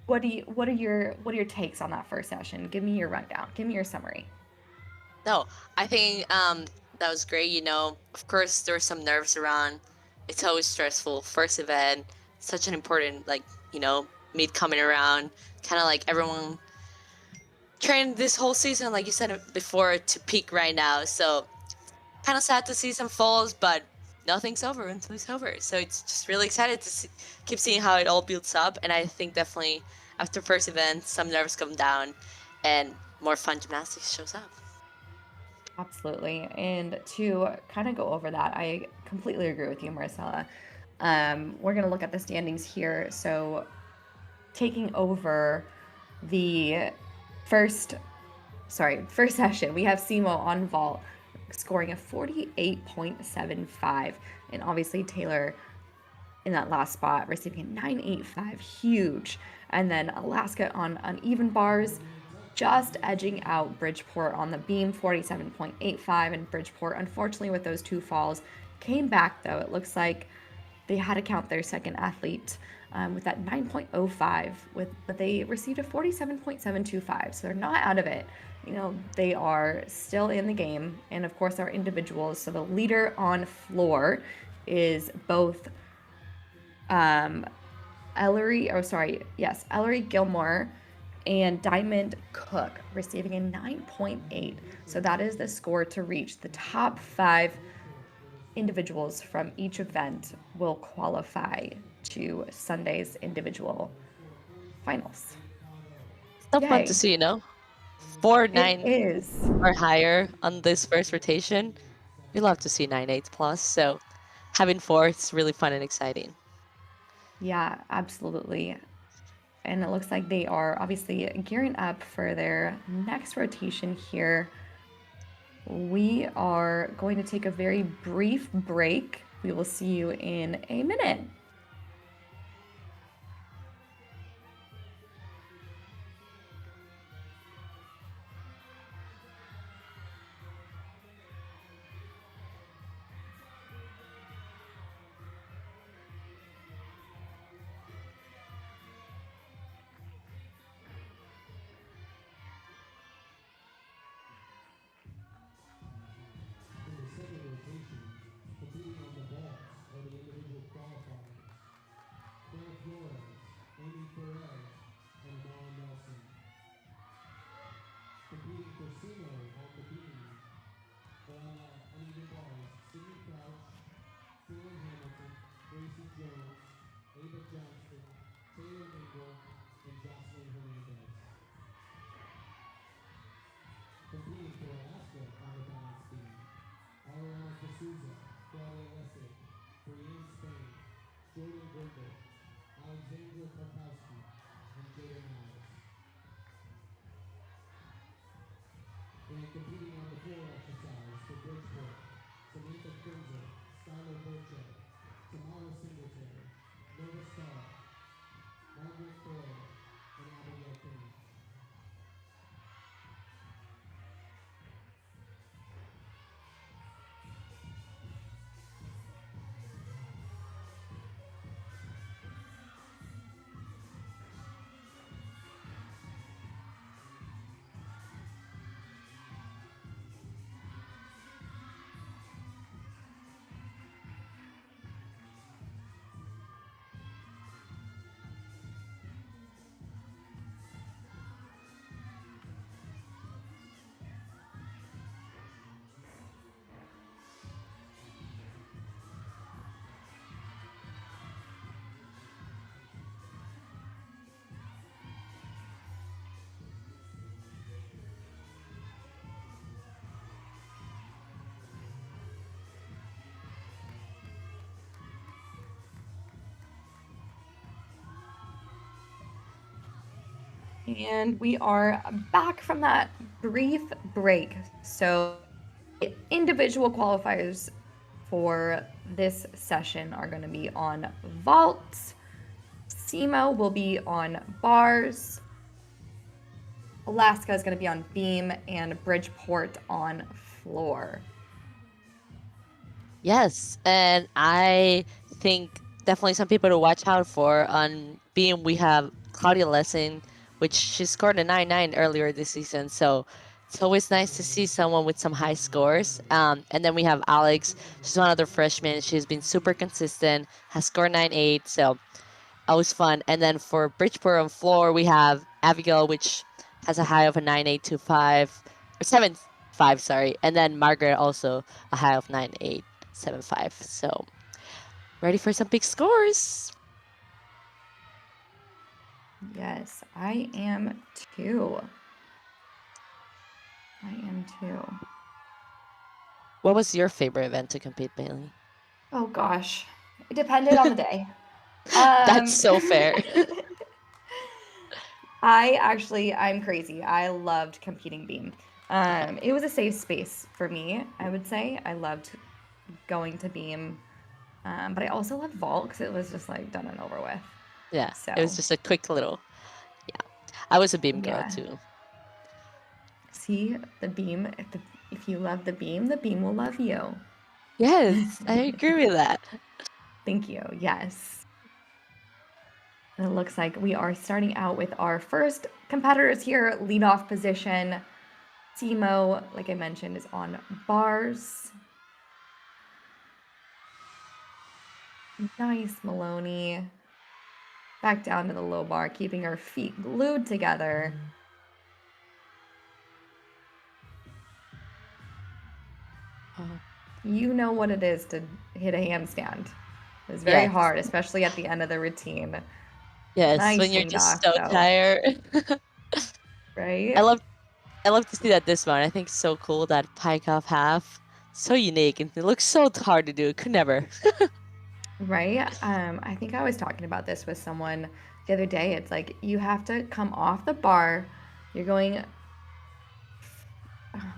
what are your takes on that first session? Give me your rundown. Give me your summary. No, I think that was great. You know, of course, there were some nerves around. It's always stressful. First event, such an important, meet coming around. Kind of like everyone trained this whole season, like you said before, to peak right now. So kind of sad to see some falls, but nothing's over until it's over. So it's just really excited to keep seeing how it all builds up. And I think definitely after first event, some nerves come down and more fun gymnastics shows up. Absolutely. And to kind of go over that, I completely agree with you, Maricela. We're going to look at the standings here. So taking over the first session, we have SEMO on vault scoring a 48.75. And obviously Taylor in that last spot receiving a 9.85, huge. And then Alaska on uneven bars, just edging out Bridgeport on the beam, 47.85, and Bridgeport, unfortunately, with those two falls, came back, though. It looks like they had to count their second athlete with that 9.05, but they received a 47.725, so they're not out of it. You know, they are still in the game, and of course, our individuals. So the leader on floor is both Ellery, Ellery Gilmer and Diamond Cook receiving a 9.8. So that is the score to reach. The top 5 individuals from each event will qualify to Sunday's individual finals. So fun to Yay. see, 4 It 9 is. or higher on this first rotation. We love to see 9 8 plus. So having 4 is really fun and exciting. Yeah, absolutely. And it looks like they are obviously gearing up for their next rotation here. We are going to take a very brief break. We will see you in a minute. In the second rotation, competing on the vault are the individual qualifiers. Flores, Foret, and Lawson. Competing for SEMO on the beam, uneven bars, Sydney Crouch, Taylor Hamilton, Gracie Jones, Ava Johnston, Taylor Mingle, and Jocelyn Hernandez. Competing for Alaska on the balance beam, Ariana D'Souza, Claudia Lessig, Brienne Spain, Jordan Greenville, Alexandra Karkowski, and Jada Miles. And competing on the floor exercise for Bridgeport, Samantha Cruz, Skyla Virtius, Tamara Singletary, Nova Star, Margaret Foret, and Abigail King. And we are back from that brief break. So, individual qualifiers for this session are going to be on vaults. SEMO will be on bars. Alaska is going to be on beam, and Bridgeport on floor. Yes, and I think definitely some people to watch out for. On beam, we have Claudia Lessing, which she scored a 9-9 earlier this season. So it's always nice to see someone with some high scores. And then we have Alex. She's one of the freshmen. She's been super consistent, has scored 9-8. So always fun. And then for Bridgeport on floor, we have Abigail, which has a high of a 9.825 or 7.5, sorry. And then Margaret also a high of 9.875. So ready for some big scores. Yes, I am too. What was your favorite event to compete, Bailey? Oh gosh, it depended on the day. That's so fair. I'm crazy. I loved competing beam. It was a safe space for me, I would say. I loved going to beam. But I also loved vault because it was just like done and over with. Yeah, So it was just a quick little, yeah. I was a beam girl Yeah. too. See, the beam, if you love the beam will love you. Yes, I agree with that. Thank you. Yes. And it looks like we are starting out with our first competitors here. Leadoff position. SEMO, like I mentioned, is on bars. Nice, Maloney. Back down to the low bar, keeping her feet glued together. Oh, You know what it is to hit a handstand. It's very yes. hard, especially at the end of the routine. Yes, Nice when you're wing just knock, so though, tired. right? I love to see that dismount. I think it's so cool that pike off half. So unique and it looks so hard to do. Could never. Right? I think I was talking about this with someone the other day. It's like you have to come off the bar. You're going,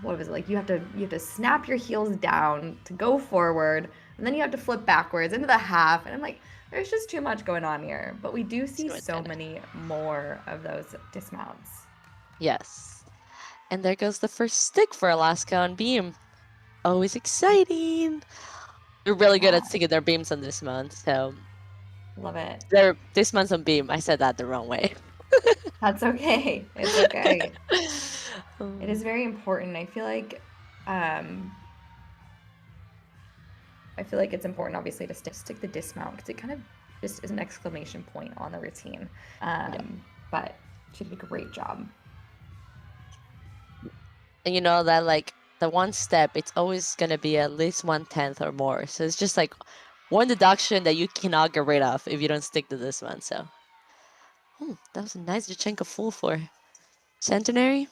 what was it like? You have to snap your heels down to go forward, and then you have to flip backwards into the half. And I'm like, there's just too much going on here. But we do see So much so better. many more of those dismounts. Yes. And there goes the first stick for Alaska on beam. Always exciting. We're really good Yeah. at sticking their beams on this month, so Love it. they're this month's on beam. I said that the wrong way. That's okay. It's okay. Um, It is very important. I feel like it's important, obviously, to stick the dismount because it kind of just is an exclamation point on the routine. But she did a great job. And you know that like the one step, it's always gonna be at least 1/10 or more. So it's just like one deduction that you cannot get rid of if you don't stick to this one. So that was a nice Jachenko full for Centenary.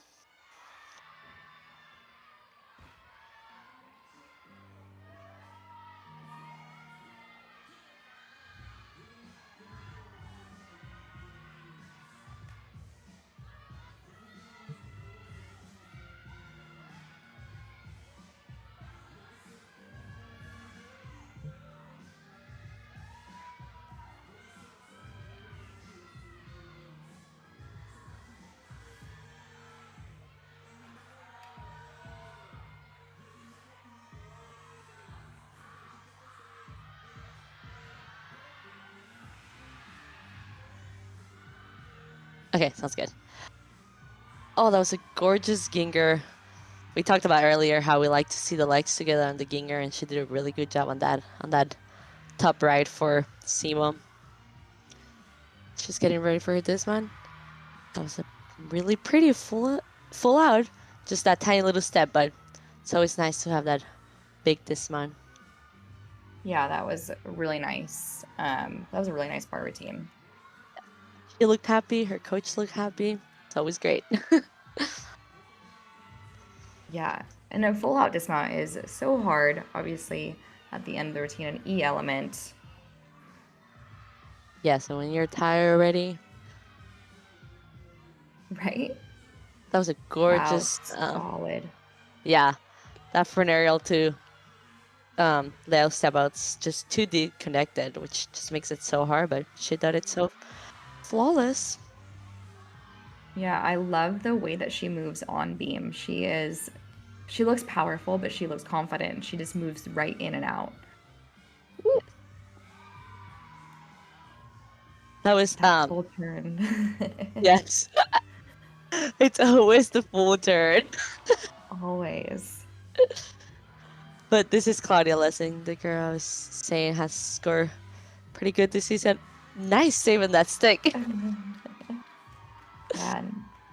Okay, sounds good. Oh, that was a gorgeous ginger. We talked about earlier how we like to see the legs together on the ginger, and she did a really good job on that top right for SEMO. She's getting ready for this one. That was a really pretty full out. Just that tiny little step, but it's always nice to have that big dismount. Yeah, that was really nice. That was a really nice bar routine. She looked happy. Her coach looked happy. It's always great. Yeah, and a full out dismount is so hard, obviously, at the end of the routine, an E element. Yeah, so when you're tired already, Right? that was a gorgeous. Wow, solid. Yeah, that for an aerial to Leo step out's just too deep connected, which just makes it so hard, but she did it so flawless. Yeah, I love the way that she moves on beam. She looks powerful, but she looks confident. She just moves right in and out. That was That full turn. yes. It's always the full turn. Always. But this is Claudia Lessing, the girl I was saying has scored pretty good this season. Nice saving that stick. Yeah,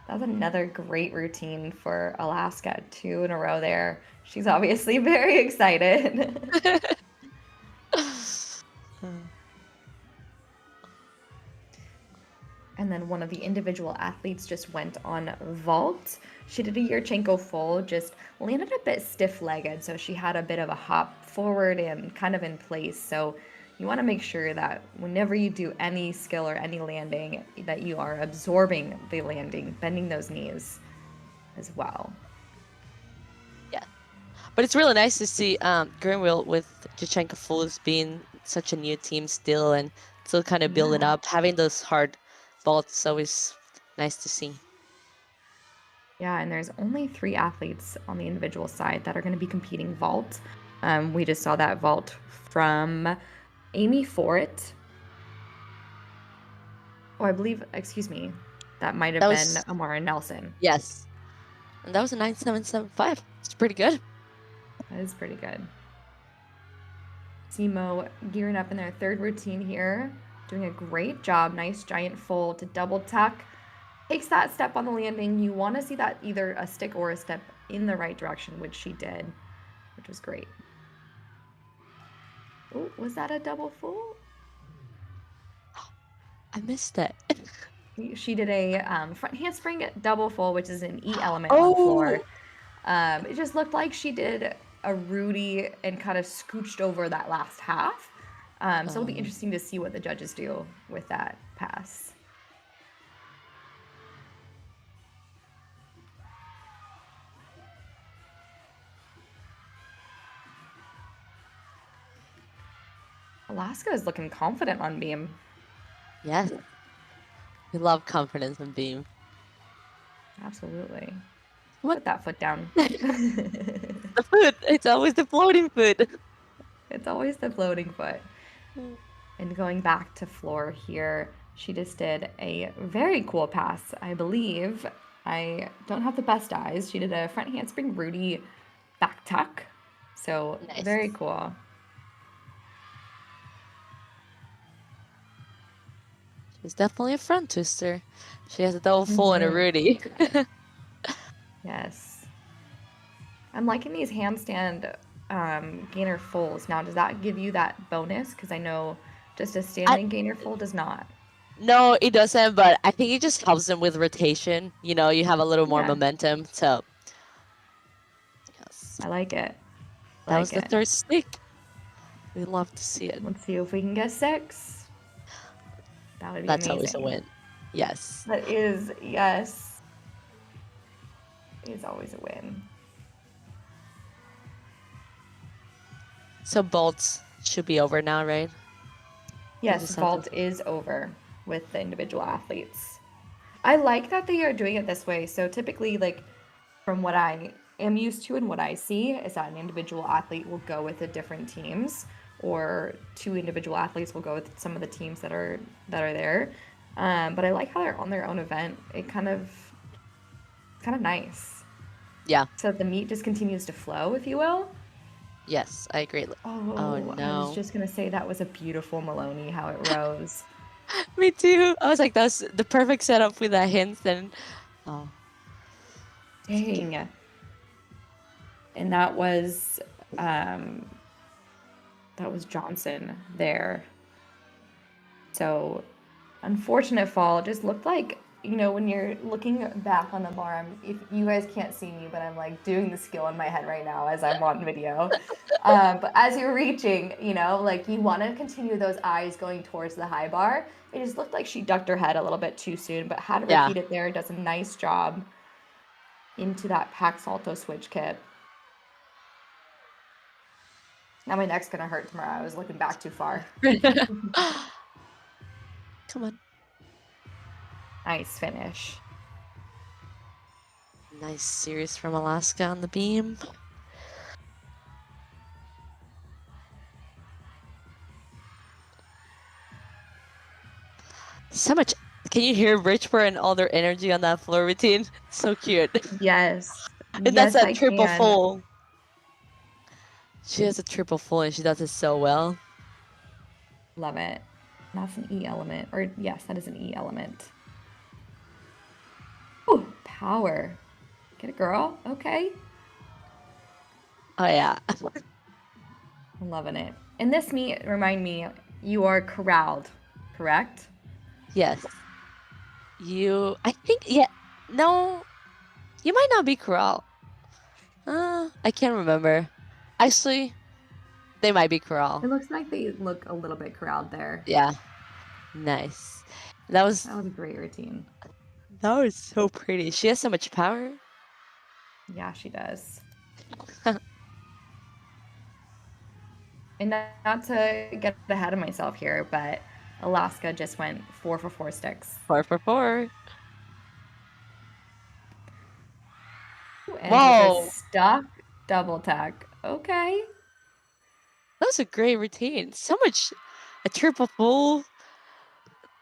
that was another great routine for Alaska. 2 in a row there. She's obviously very excited. And then one of the individual athletes just went on vault. She did a Yurchenko full, just landed a bit stiff-legged, so she had a bit of a hop forward and kind of in place. So you want to make sure that whenever you do any skill or any landing, that you are absorbing the landing, bending those knees as well. Yeah, but it's really nice to see Greenville with Jachenko Fulls being such a new team still and still kind of building up, having those hard vaults is always nice to see. Yeah, and there's only 3 athletes on the individual side that are going to be competing vault. We just saw that vault from Amy Foret. Oh, I believe, excuse me, that might have been Amara Nelson. Yes. And that was a 9.775. It's pretty good. That is pretty good. SEMO gearing up in their third routine here. Doing a great job. Nice giant fold to double tuck. Takes that step on the landing. You want to see that either a stick or a step in the right direction, which she did, which was great. Oh, was that a double fold? I missed that. She did a front handspring double fold, which is an E element on the floor. It just looked like she did a Rudy and kind of scooched over that last half. So it'll be interesting to see what the judges do with that pass. Alaska is looking confident on beam. Yes. We love confidence on beam. Absolutely. What? Put that foot down. The foot. It's always the floating foot. It's always the floating foot. And going back to floor here, she just did a very cool pass, I believe. I don't have the best eyes. She did a front handspring Rudy back tuck. So Nice. very cool. She's definitely a front twister. She has a double full and a Rudy. Yes. I'm liking these handstand gainer fulls. Now, does that give you that bonus? Because I know just a standing gainer full does not. No, it doesn't, but I think it just helps them with rotation. You know, you have a little more Yeah. momentum. So, yes. I like it. That was the it. third stick. We love to see it. Let's see if we can get 6. That would be That's amazing. always a win. Yes. That is, yes. It's always a win. So bolts should be over now, right? Yes, just have to- vault is over with the individual athletes. I like that they are doing it this way. So typically, like, from what I am used to and what I see is that an individual athlete will go with the different teams, or 2 individual athletes will go with some of the teams that are there. But I like how they're on their own event. It's kind of nice. Yeah. So the meet just continues to flow, if you will. Yes, I agree. Oh, Oh, I no. was just gonna say that was a beautiful Maloney, how it rose. Me too. I was like, that's the perfect setup with that hint. And oh, Dang. And that was Johnson there. So unfortunate fall. It just looked like, you know, when you're looking back on the bar, if you guys can't see me, but I'm like doing the skill in my head right now as I'm on video. But as you're reaching, you know, like you want to continue those eyes going towards the high bar. It just looked like she ducked her head a little bit too soon, but had to Yeah. repeat it there. Does a nice job into that pack salto switch kip. Now my neck's gonna hurt tomorrow. I was looking back too far. come on. Nice finish. Nice series from Alaska on the beam. So much. Can you hear Bridgeport and all their energy on that floor routine? So cute. Yes. And that's Yes, a I triple can. full. She has a triple full and she does it so well. Love it. That's an E element. Or yes, that is an E element. Ooh, power. Get it, girl. Okay. Oh yeah. I'm loving it. In this meet, remind me, you are corralled, correct? Yes. I think, yeah. No. You might not be corral. I can't remember. Actually, they might be corral. It looks like they look a little bit corralled there. Yeah. Nice. That was That was a great routine. so pretty. She has so much power. Yeah, she does. And not to get ahead of myself here, but Alaska just went 4 for 4 sticks. 4 for 4. And Whoa. with a stuck double tuck. Okay. That was a great routine. So much. A triple full.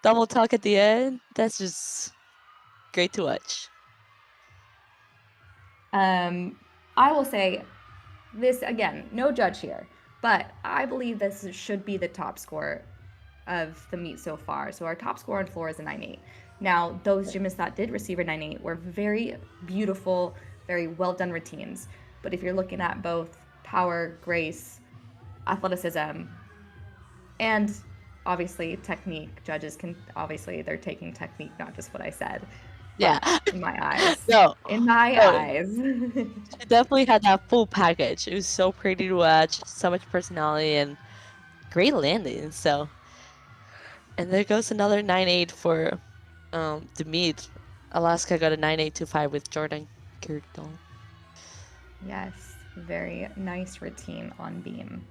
Double tuck at the end. That's just great to watch. I will say this again, no judge here, But I believe this should be the top score of the meet so far. So our top score on floor is a 9.8. Now, those gymnasts that did receive a 9.8 were very beautiful, very well done routines. But if you're looking at both power, grace, athleticism, and obviously technique, judges can they're taking technique, not just what I said. Yeah. In my eyes. No. In my No. eyes. She definitely had that full package. It was so pretty to watch, so much personality and great landing. So, and there goes another 9.8 for the meet. Alaska got a 9.825 with Jordan Kirkdal. Yes, very nice routine on beam.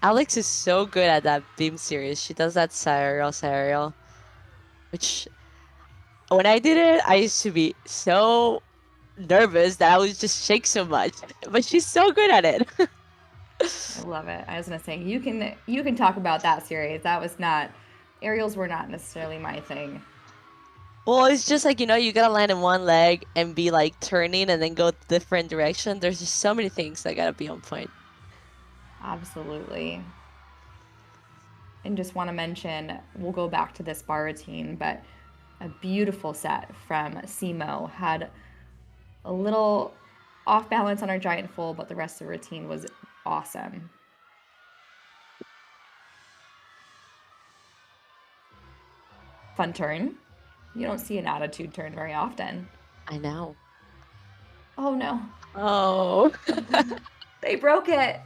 Alex is so good at that beam series. She does that serial, which when I did it, I used to be so nervous that I would just shake so much. But she's so good at it. I love it. I was gonna say you can talk about that series. That was not aerials were not necessarily my thing. Well, it's just like, you gotta land in one leg and be like turning and then go different direction. There's just so many things that gotta be on point. Absolutely. And just want to mention, we'll go back to this bar routine, but a beautiful set from SEMO. Had a little off balance on our giant full, but the rest of the routine was awesome. Fun turn. You don't see an attitude turn very often. I know. Oh no. Oh. They broke it.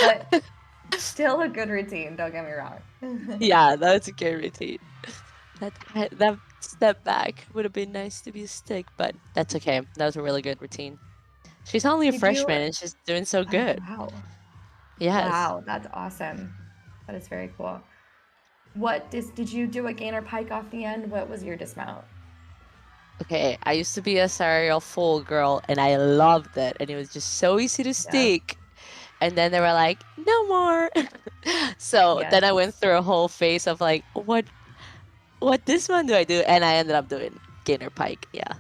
But still a good routine, don't get me wrong. Yeah, that was a good routine. That step back would have been nice to be a stick, but that's okay. That was a really good routine. She's only a freshman and she's doing so good. Oh, wow. Yes. Wow, that's awesome. That is very cool. Did you do a gainer pike off the end? What was your dismount? Okay, I used to be a serial full girl and I loved it, and it was just so easy to stick. And then they were like, no more. So then I went through a whole phase of like, what this one do I do? And I ended up doing gainer pike. Yeah.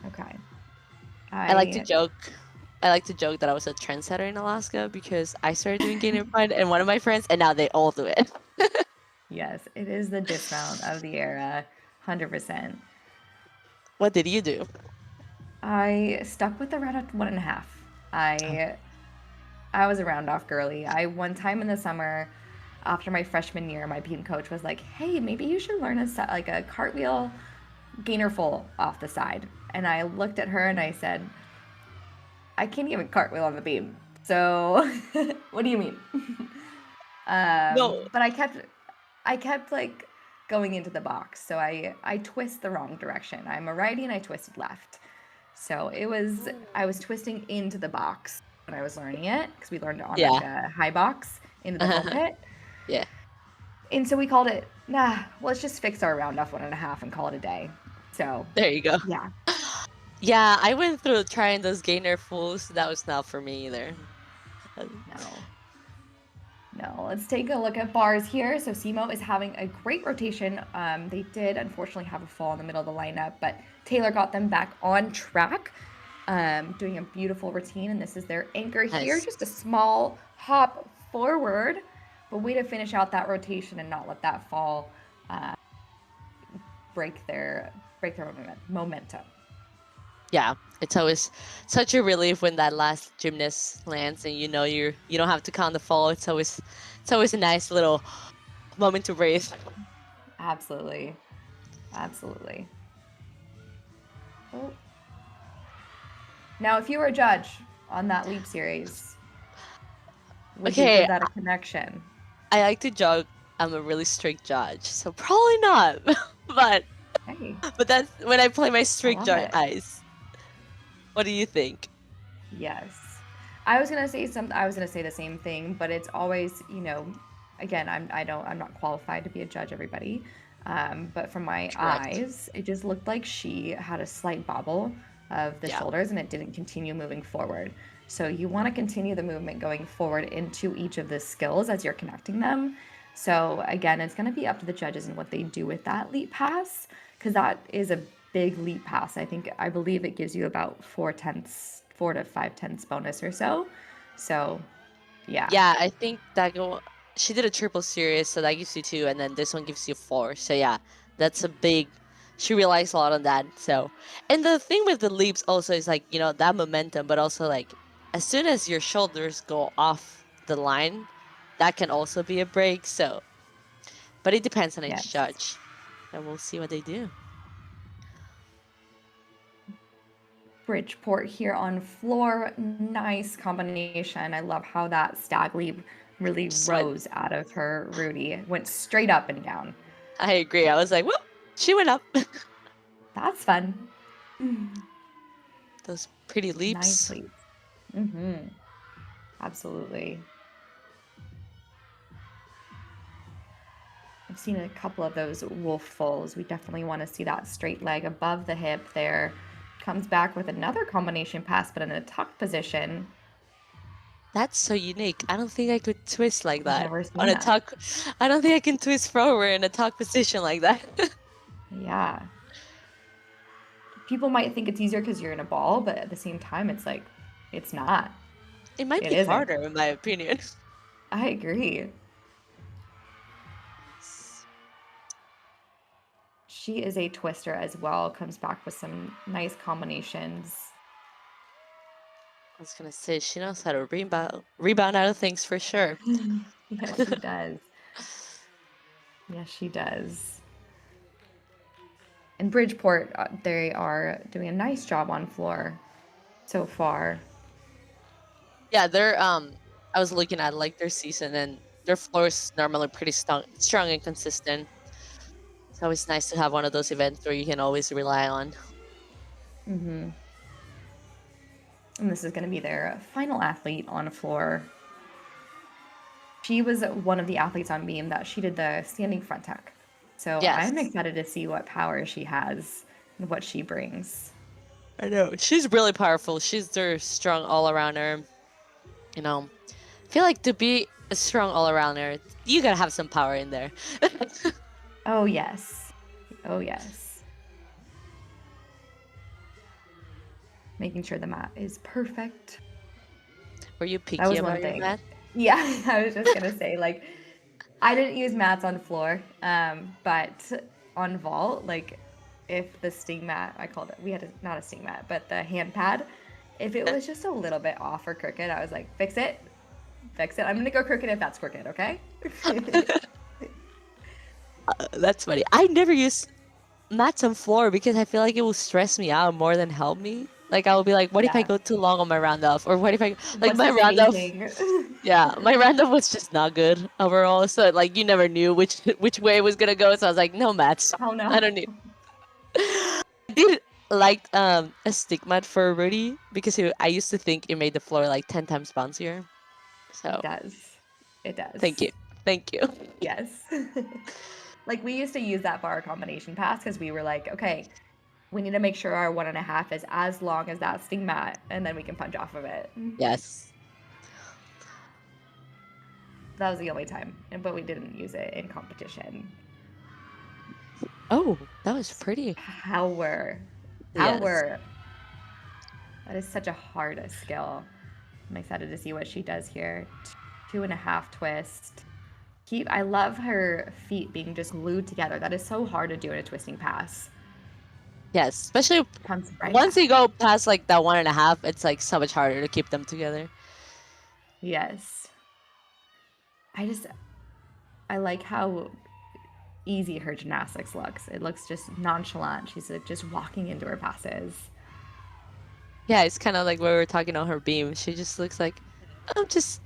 Okay. I like to joke that I was a trendsetter in Alaska because I started doing gainer pike and one of my friends, and now they all do it. Yes, it is the dismount of the era, 100%. What did you do? I stuck with the round at 1.5. I was a round off girly. One time in the summer, after my freshman year, my beam coach was like, "Hey, maybe you should learn a cartwheel gainer full off the side." And I looked at her and I said, "I can't even cartwheel on the beam. So, what do you mean?" No. But I kept like going into the box. So I twist the wrong direction. I'm a righty and I twisted left. So I was twisting into the box when I was learning it, because we learned it on like a high box into the full pit. Yeah. And so we called it, let's just fix our round off 1.5 and call it a day. So there you go. Yeah. Yeah, I went through trying those gainer fulls. That was not for me either. No, let's take a look at bars here. So SEMO is having a great rotation. They did unfortunately have a fall in the middle of the lineup, but Taylor got them back on track, doing a beautiful routine. And this is their anchor here, just a small hop forward, but way to finish out that rotation and not let that fall break their momentum. Yeah, it's always such a relief when that last gymnast lands and you don't have to count the fall. It's always a nice little moment to breathe. Absolutely. Oh. Now, if you were a judge on that leap series, would you give that a connection? I like to joke I'm a really strict judge, so probably not. but that's when I play my strict judge eyes. What do you think? Yes. I was gonna say the same thing, but it's always, again, I'm not qualified to be a judge, everybody. But from my eyes, it just looked like she had a slight bobble of the shoulders and it didn't continue moving forward. So you want to continue the movement going forward into each of the skills as you're connecting them. So again, it's going to be up to the judges and what they do with that leap pass, because that is a big leap pass. I believe it gives you about 4 to 5 tenths bonus or so. So yeah. Yeah, I think that she did a triple series, so that gives you 2, and then this one gives you 4. So yeah, that's a big. She relies a lot on that. So, and the thing with the leaps also is like that momentum, but also like as soon as your shoulders go off the line, that can also be a break. So, but it depends on each Yes. judge, and we'll see what they do. Bridgeport here on floor. Nice combination. I love how that stag leap really Just went- rose out of her Rudy. It went straight up and down. I agree. I was like, whoop, she went up. That's fun. Those pretty leaps. Nice leap. Mm-hmm. Absolutely. I've seen a couple of those wolf foals. We definitely want to see that straight leg above the hip there. Comes back with another combination pass, but in a tuck position. That's so unique. I don't think I could twist like that Never seen on a that. tuck. I don't think I can twist forward in a tuck position like that. Yeah. People might think it's easier because you're in a ball, but at the same time, it's like, it's not. It might It be isn't. harder, in my opinion. I agree. She is a twister as well. Comes back with some nice combinations. I was gonna say she knows how to rebound out of things for sure. Yes, she does. Yes, she does. In Bridgeport, they are doing a nice job on floor so far. Yeah, they're I was looking at like their season, and their floor is normally pretty strong and consistent. It's always nice to have one of those events where you can always rely on. Mm-hmm. And this is going to be their final athlete on floor. She was one of the athletes on beam that she did the standing front tuck. So Yes. I'm excited to see what power she has and what she brings. I know. She's really powerful. She's their strong all-arounder. I feel like to be a strong all-arounder, you gotta have some power in there. Oh, yes. Oh, yes. Making sure the mat is perfect. Were you picky That was about one your thing. mat? Yeah, I was just going to say, like, I didn't use mats on floor, but on vault, like, if the sting mat, I called it, we had not a sting mat, but the hand pad, if it was just a little bit off or crooked, I was like, fix it. I'm going to go crooked if that's crooked, okay? That's funny. I never use mats on floor because I feel like it will stress me out more than help me. Like I will be like, what if I Yeah. go too long on my round off? Or what if I like What's my the round off? spacing? Yeah, my round off was just not good overall. So like you never knew which way it was gonna go. So I was like, no mats. Oh, no. I don't need. I did like a stick mat for Rudy because I used to think it made the floor like 10 times bouncier. So It does. It does. thank you. Yes. Like we used to use that bar combination pass because we were like, okay, we need to make sure our 1.5 is as long as that sting mat, and then we can punch off of it. Yes. That was the only time, but we didn't use it in competition. Oh, that was pretty. Power. Yes. That is such a hard skill. I'm excited to see what she does here. 2.5 twist. I love her feet being just glued together. That is so hard to do in a twisting pass. Yes, especially Comes right once back. you go past like that 1.5, it's like so much harder to keep them together. Yes. I like how easy her gymnastics looks. It looks just nonchalant. She's like just walking into her passes. Yeah, it's kind of like when we were talking on her beam. She just looks like, I'm just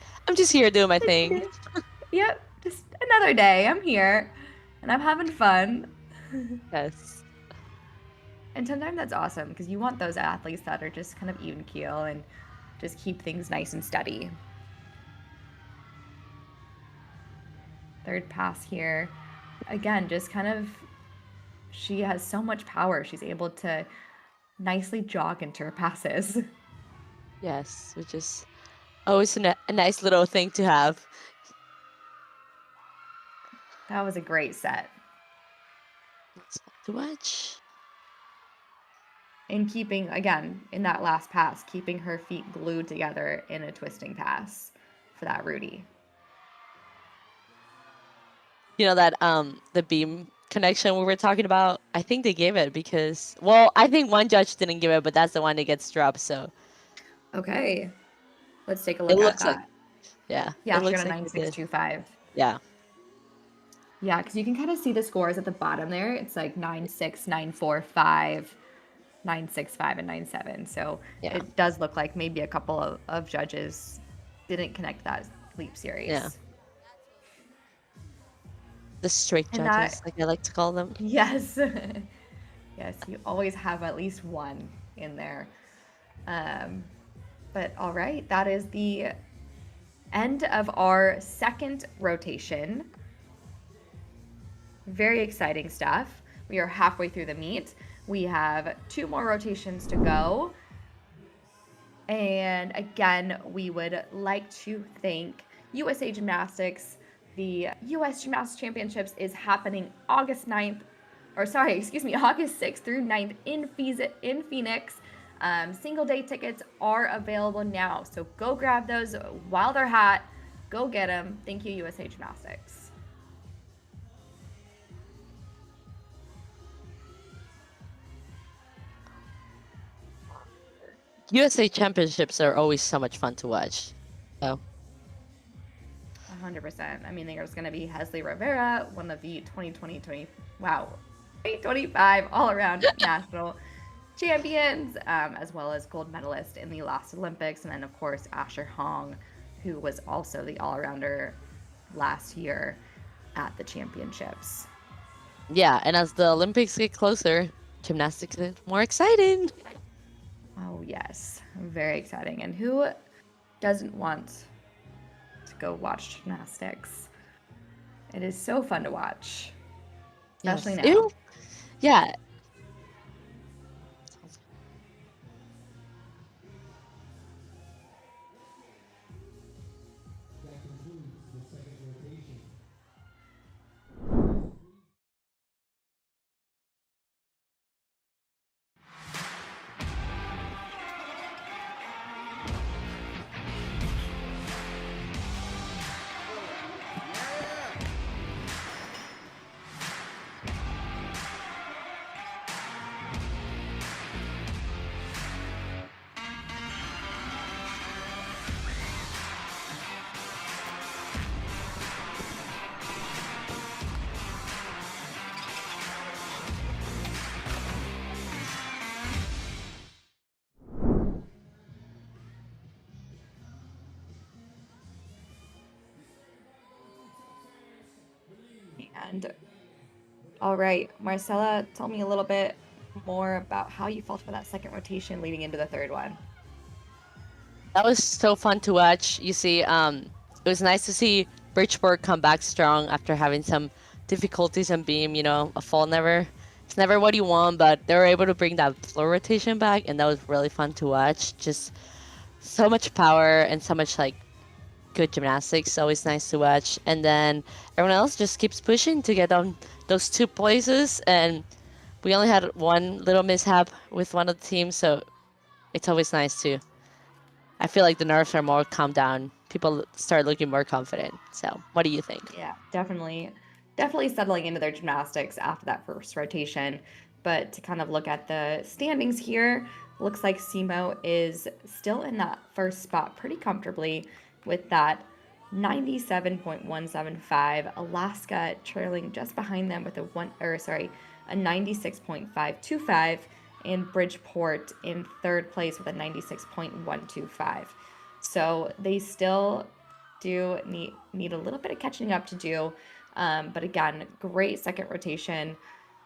here doing my thing. Yep, just another day. I'm here and I'm having fun. Yes. And sometimes that's awesome because you want those athletes that are just kind of even keel and just keep things nice and steady. Third pass here. Again, just kind of, she has so much power. She's able to nicely jog into her passes. Yes, which is always a nice little thing to have. That was a great set. It's fun to watch. in keeping, again, in that last pass, keeping her feet glued together in a twisting pass for that Rudy. You know that the beam connection we were talking about, I think they gave it because, well, I think one judge didn't give it, but that's the one that gets dropped, so Okay. Let's take a it look at looks like, that. yeah, Yeah, it she got looks a like it did. 9.625. Yeah. Yeah, because you can kind of see the scores at the bottom there. It's like 9.6, 9.45, 9.65, and 9.7. So Yeah. it does look like maybe a couple of judges didn't connect that leap series. Yeah. The straight And judges, that, like I like to call them. yes. Yes, you always have at least one in there. But all right, that is the end of our second rotation. Very exciting stuff. We are halfway through the meet. We have 2 more rotations to go. And again, we would like to thank USA Gymnastics. The US Gymnastics Championships is happening August 6th through 9th in Phoenix. Single day tickets are available now. So go grab those while they're hot. Go get them. Thank you, USA Gymnastics. USA Championships are always so much fun to watch. So 100%. I mean, there's going to be Hesley Rivera, one of the 2025 all-around national champions, as well as gold medalist in the last Olympics. And then, of course, Asher Hong, who was also the all-arounder last year at the championships. yeah, and as the Olympics get closer, gymnastics is more exciting. Oh, yes. Very exciting. And who doesn't want to go watch gymnastics? It is so fun to watch, especially Yes. now. Ew. Yeah. That concludes the second rotation. And all right, Marcella, tell me a little bit more about how you felt about that second rotation leading into the third one. That was so fun to watch. You see, it was nice to see Bridgeport come back strong after having some difficulties on beam. You know, a fall it's never what you want, but they were able to bring that floor rotation back, and that was really fun to watch. Just so much power and so much like good gymnastics. Always nice to watch. And then everyone else just keeps pushing to get on those 2 places, and we only had one little mishap with one of the teams, so it's always nice to. I feel like the nerves are more calmed down. People start looking more confident. So, what do you think? Yeah, definitely settling into their gymnastics after that first rotation. But to kind of look at the standings here, looks like SEMO is still in that first spot pretty comfortably with that 97.175. Alaska trailing just behind them with a 96.525, and Bridgeport in third place with a 96.125. So they still do need a little bit of catching up to do. But again, great second rotation.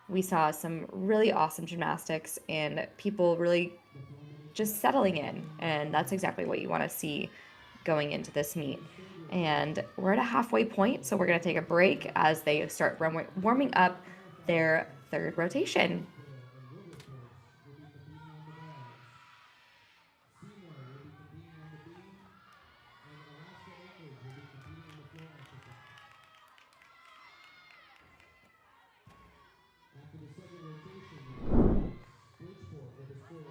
We saw some really awesome gymnastics and people really just settling in. And that's exactly what you want to see going into this meet. And we're at a halfway point, so we're going to take a break as they start warming up their third rotation. After the second rotation, Bridgeport with a score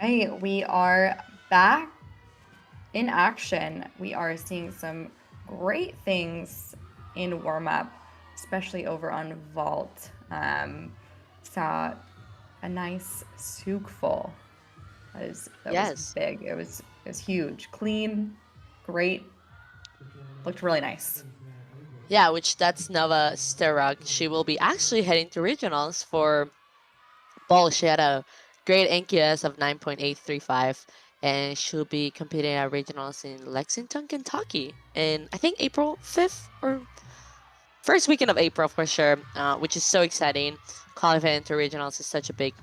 Hey, we are back in action. We are seeing some great things in warm-up, especially over on vault. Saw a nice souk full. That was Yes. big. It was huge, clean, great. Looked really nice. Yeah, which that's Nova Sterok. She will be actually heading to regionals for ball. She had a great NQS of 9.835, and she'll be competing at regionals in Lexington, Kentucky, in I think April 5th or first weekend of April for sure, which is so exciting. Qualifying to regionals is such a big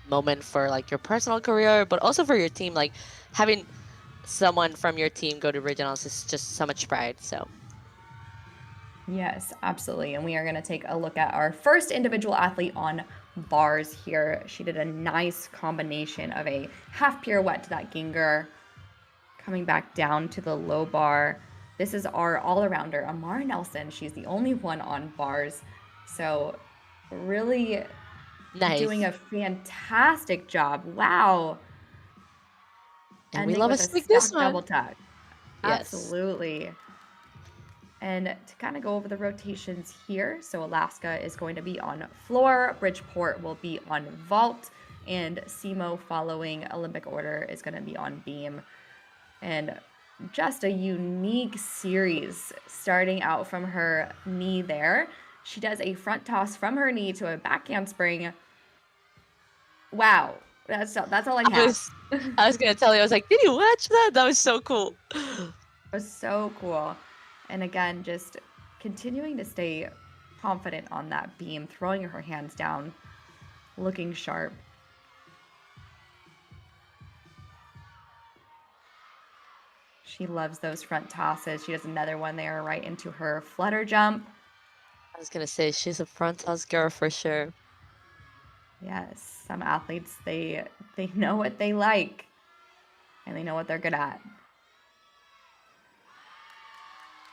moment for like your personal career, but also for your team. Like having someone from your team go to regionals is just so much pride. So Yes, absolutely. And we are going to take a look at our first individual athlete on bars here. She did a nice combination of a half pirouette to that Ginger, coming back down to the low bar. This is our all-arounder, Amara Nelson. She's the only one on bars. So really nice. doing a fantastic job. Wow. And we Ending love a with a stick stack this one. double tuck. Yes. Absolutely. And to kind of go over the rotations here, so Alaska is going to be on floor, Bridgeport will be on vault, and SEMO following Olympic order is going to be on beam. And just a unique series starting out from her knee there. She does a front toss from her knee to a back handspring. Wow, that's all I have. I was gonna tell you, I was like, did you watch that? That was so cool. It was so cool. And again, just continuing to stay confident on that beam, throwing her hands down, looking sharp. She loves those front tosses. She does another one there right into her flutter jump. I was gonna say she's a front toss girl for sure. Yes, some athletes they know what they like and they know what they're good at.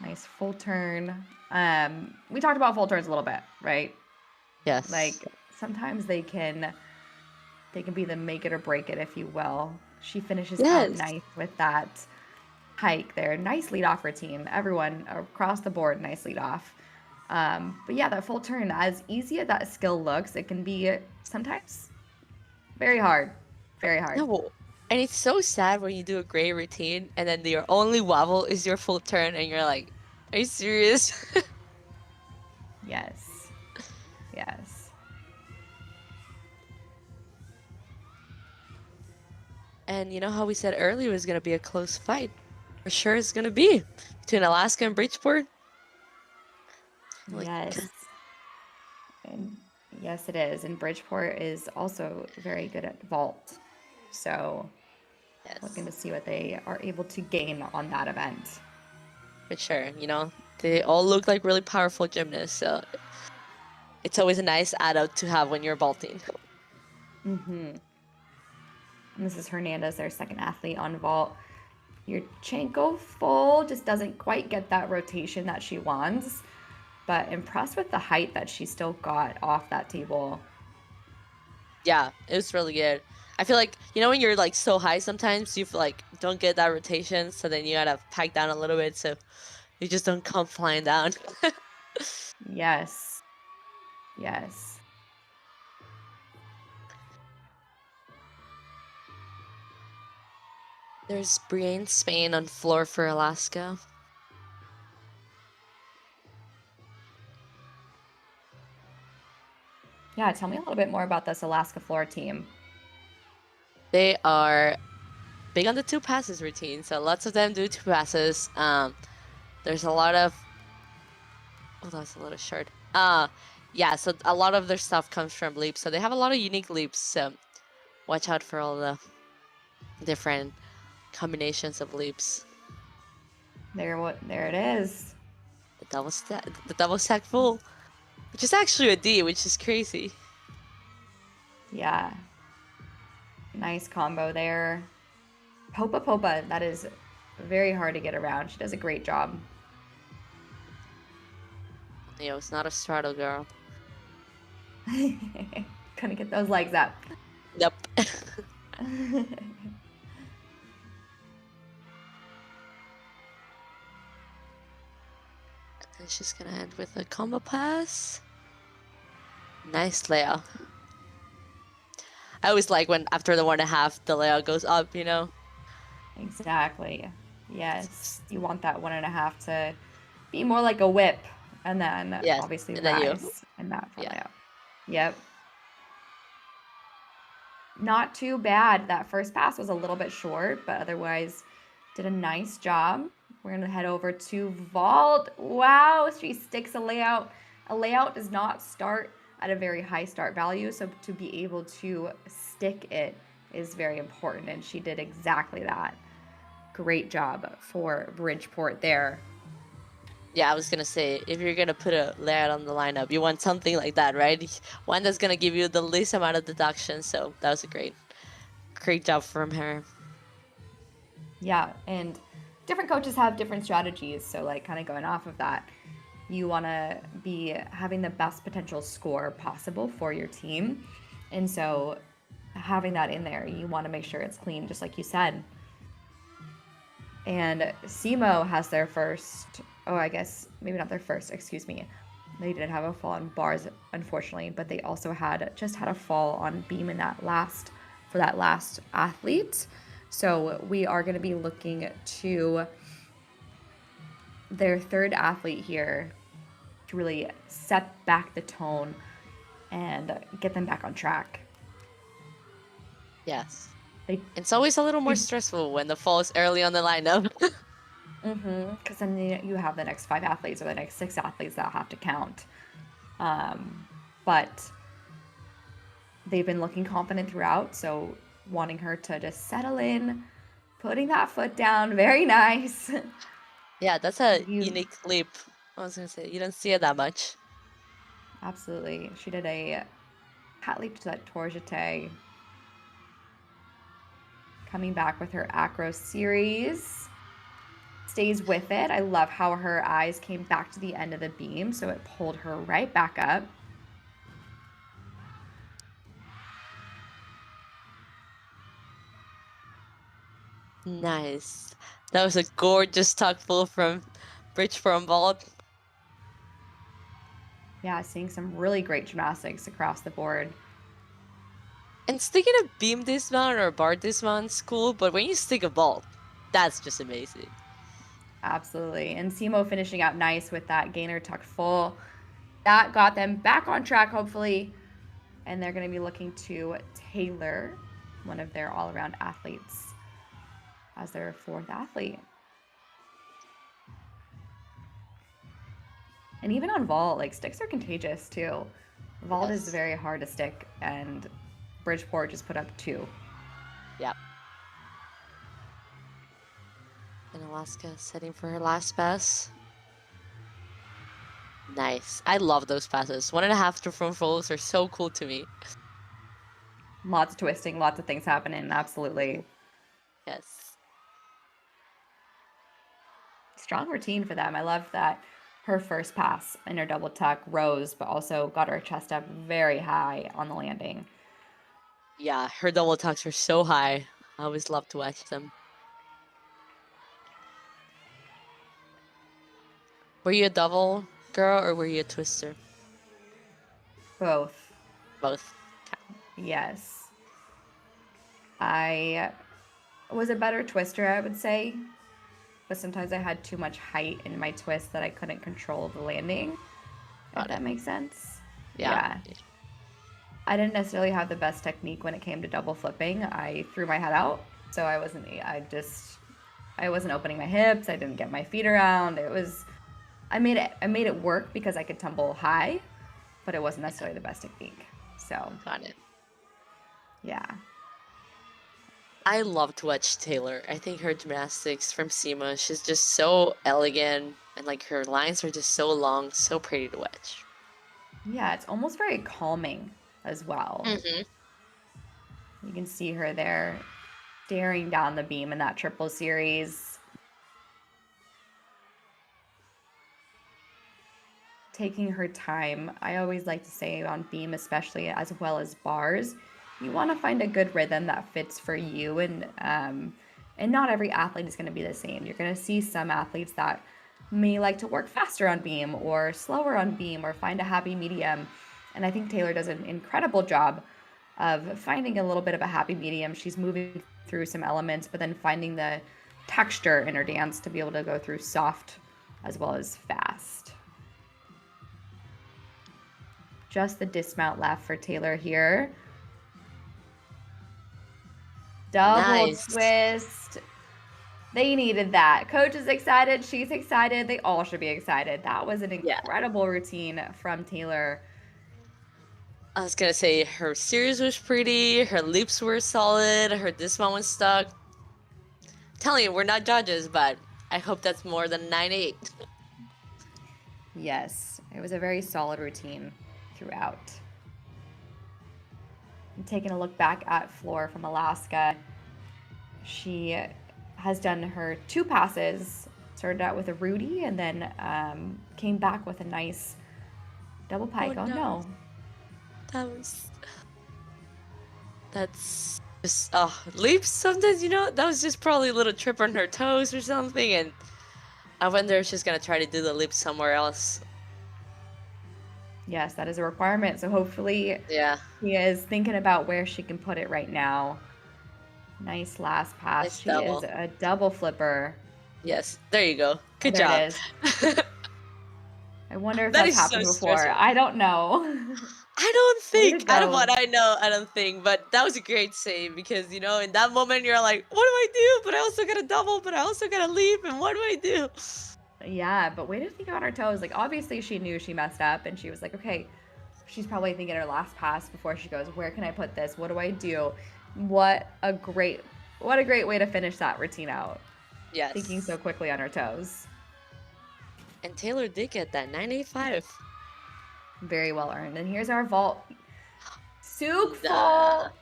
Nice full turn. We talked about full turns a little bit, right? Yes. Like sometimes they can be the make it or break it, if you will. She finishes out nice with that hike there. Nice lead off routine. Everyone across the board, nice lead off. But yeah, that full turn, as easy as that skill looks, it can be sometimes very hard. Very hard. No, and it's so sad when you do a great routine and then your only wobble is your full turn and you're like, are you serious? Yes. Yes. And you know how we said earlier it was going to be a close fight? For sure it's going to be between Alaska and Bridgeport. Yes. And yes, it is. And Bridgeport is also very good at vault. So looking to see what they are able to gain on that event. For sure. You know, they all look like really powerful gymnasts. So it's always a nice add-out to have when you're vaulting. And this is Hernandez, their second athlete on vault. Yurchenko full just doesn't quite get that rotation that she wants, but impressed with the height that she still got off that table. Yeah, it was really good. I feel like, you know, when you're like so high sometimes you like don't get that rotation, so then you gotta pack down a little bit so you just don't come flying down. Yes. Yes. There's Brienne Spain on floor for Alaska. Yeah, tell me a little bit more about this Alaska floor team. They are big on the two passes routine, so lots of them do two passes. There's a lot of... Oh, that's a little short. Yeah, so a lot of their stuff comes from leaps, so they have a lot of unique leaps, so watch out for all the different combinations of leaps. There it is. The double stack full, which is actually a D, which is crazy. Yeah. Nice combo there. Popa, that is very hard to get around. She does a great job. You know, it's not a straddle girl. Couldn't get those legs up. Yep. And she's gonna end with a combo pass. Nice layout. I always like when after the 1.5, the layout goes up, you know? Exactly. Yes. You want that 1.5 to be more like a whip and then Yes, obviously and then you- rise in that front yeah. layout. Yep. Not too bad. That first pass was a little bit short, but otherwise did a nice job. We're going to head over to vault. Wow, she sticks a layout. A layout does not start at a very high start value, so to be able to stick it is very important, and she did exactly that. Great job for Bridgeport there. Yeah, I was gonna say, if you're gonna put a layout on the lineup, you want something like that, right? One that's gonna give you the least amount of deduction, so that was a great job from her. Yeah, and different coaches have different strategies, so like kind of going off of that, you want to be having the best potential score possible for your team. And so having that in there, you want to make sure it's clean, just like you said. And SEMO has their first, I guess maybe not their first, excuse me. They did have a fall on bars, unfortunately, but they also just had a fall on beam in that last athlete. So we are going to be looking to their third athlete here to really set back the tone and get them back on track. Yes. It's always a little more stressful when the fall is early on the lineup. Because then you have the next 5 athletes or the next 6 athletes that have to count. But they've been looking confident throughout, so wanting her to just settle in, putting that foot down, very nice. Yeah, that's a unique leap. I was gonna say, you don't see it that much. Absolutely. She did a hat leap to that tour jeté. Coming back with her acro series. Stays with it. I love how her eyes came back to the end of the beam, so it pulled her right back up. Nice. That was a gorgeous tuck pull from Bridgeport vault. Yeah, seeing some really great gymnastics across the board. And sticking a beam dismount or bar dismount's cool, but when you stick a vault, that's just amazing. Absolutely. And SEMO finishing out nice with that gainer tuck full. That got them back on track, hopefully. And they're going to be looking to Taylor, one of their all-around athletes, as their 4th athlete. And even on vault, like, sticks are contagious too. Vault is very hard to stick, and Bridgeport just put up 2. Yep. And Alaska setting for her last pass. Nice. I love those passes. 1.5 to front rolls are so cool to me. Lots of twisting, lots of things happening, absolutely. Yes. Strong routine for them. I love that her first pass in her double tuck rose, but also got her chest up very high on the landing. Yeah, her double tucks are so high. I always love to watch them. Were you a double girl or were you a twister? Both. Both. Yes. I was a better twister, I would say. But sometimes I had too much height in my twist that I couldn't control the landing. If that makes sense. Yeah. I didn't necessarily have the best technique when it came to double flipping. I threw my head out, so I wasn't opening my hips. I didn't get my feet around. I made it work because I could tumble high, but it wasn't necessarily the best technique. So Got it. Yeah. I love to watch Taylor. I think her gymnastics from SEMO, she's just so elegant, and like her lines are just so long, so pretty to watch. Yeah, it's almost very calming as well. You can see her there staring down the beam in that triple series. Taking her time. I always like to say on beam, especially as well as bars, you want to find a good rhythm that fits for you, and not every athlete is going to be the same. You're going to see some athletes that may like to work faster on beam or slower on beam or find a happy medium. And I think Taylor does an incredible job of finding a little bit of a happy medium. She's moving through some elements, but then finding the texture in her dance to be able to go through soft as well as fast. Just the dismount left for Taylor here. Double Nice. twist. They needed that. Coach is excited. She's excited. They all should be excited. That was an Yeah. incredible routine from Taylor. I was gonna say her series was pretty, her leaps were solid, her dismount was stuck. Telling you, we're not judges, but I hope that's more than 9-8. Yes, it was a very solid routine throughout. And taking a look back at Flore from Alaska, she has done her 2 passes, started out with a Rudy and then came back with a nice double pike. Oh, no. That's just, leaps sometimes, that was just probably a little trip on her toes or something, and I wonder if she's gonna try to do the leap somewhere else. Yes, that is a requirement. So hopefully Yeah. she is thinking about where she can put it right now. Nice last pass. Nice She double. is a double flipper. Yes, there you go. Good There job. it is. I wonder if That that's is so happened before. stressful. I don't know. I don't Way to think, out of go. what I know, I don't think, but that was a great save because, in that moment you're like, what do I do? But I also got a double, but I also got a leap, and what do I do? Yeah, but way to think on her toes. Like, obviously she knew she messed up and she was like, okay, she's probably thinking her last pass before she goes, where can I put this? What do I do? What a great way to finish that routine out. Yes. Thinking so quickly on her toes. And Taylor did get that 985. Very well earned. And here's our vault. Souk Nah. full.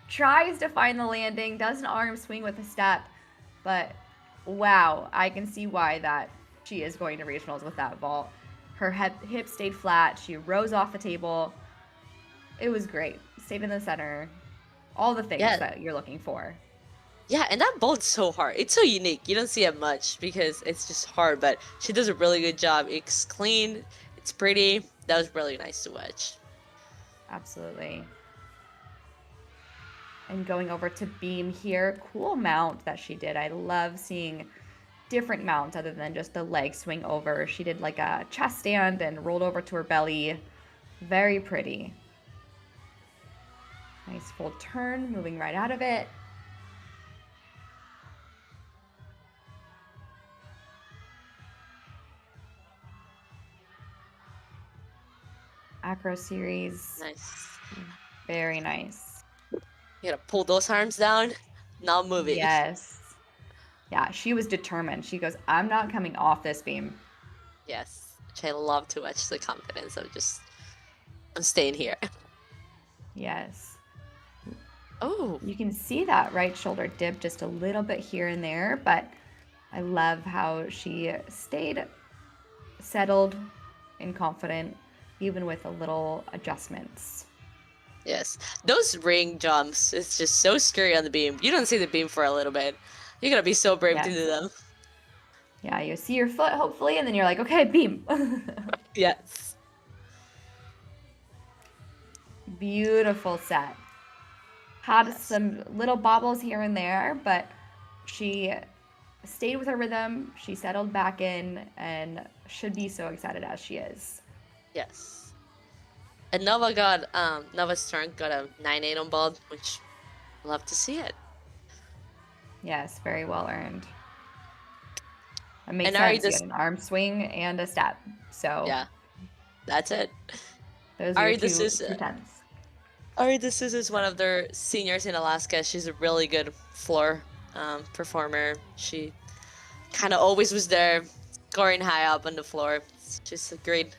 Tries to find the landing, does an arm swing with a step, but wow, I can see why that she is going to regionals with that vault. Her hip stayed flat. She rose off the table. It was great. Stayed in the center. All the things Yeah. that you're looking for. Yeah, and that vault's so hard. It's so unique. You don't see it much because it's just hard, but she does a really good job. It's clean, it's pretty. That was really nice to watch. Absolutely. And going over to beam here, cool mount that she did. I love seeing different mounts other than just the leg swing over. She did like a chest stand and rolled over to her belly. Very pretty. Nice full turn, moving right out of it. Acro series, Nice. very nice. You gotta pull those arms down, not moving. Yes. Yeah, she was determined. She goes, I'm not coming off this beam. Yes. Which I love to watch the confidence of just, I'm staying here. Yes. Oh, You can see that right shoulder dip just a little bit here and there, but I love how she stayed settled and confident, even with a little adjustments. yes. Those ring jumps, it's just so scary on the beam. You don't see the beam for a little bit. You gotta be so brave to Yes. do them. Yeah, you see your foot, hopefully, and then you're like, okay, beam. Yes. Beautiful set. Had Yes. some little bobbles here and there, but she stayed with her rhythm. She settled back in and should be so excited as she is. Yes. And Nova's turn got a 9-8 on ball, which love to see it. Yes, very well earned. It makes And Ari sense. You just- had an arm swing and a step. So Yeah. That's it. those are Ari, your this two is- tenths. Ari DeSouza is one of their seniors in Alaska. She's a really good floor performer. She kind of always was there, scoring high up on the floor. It's just a great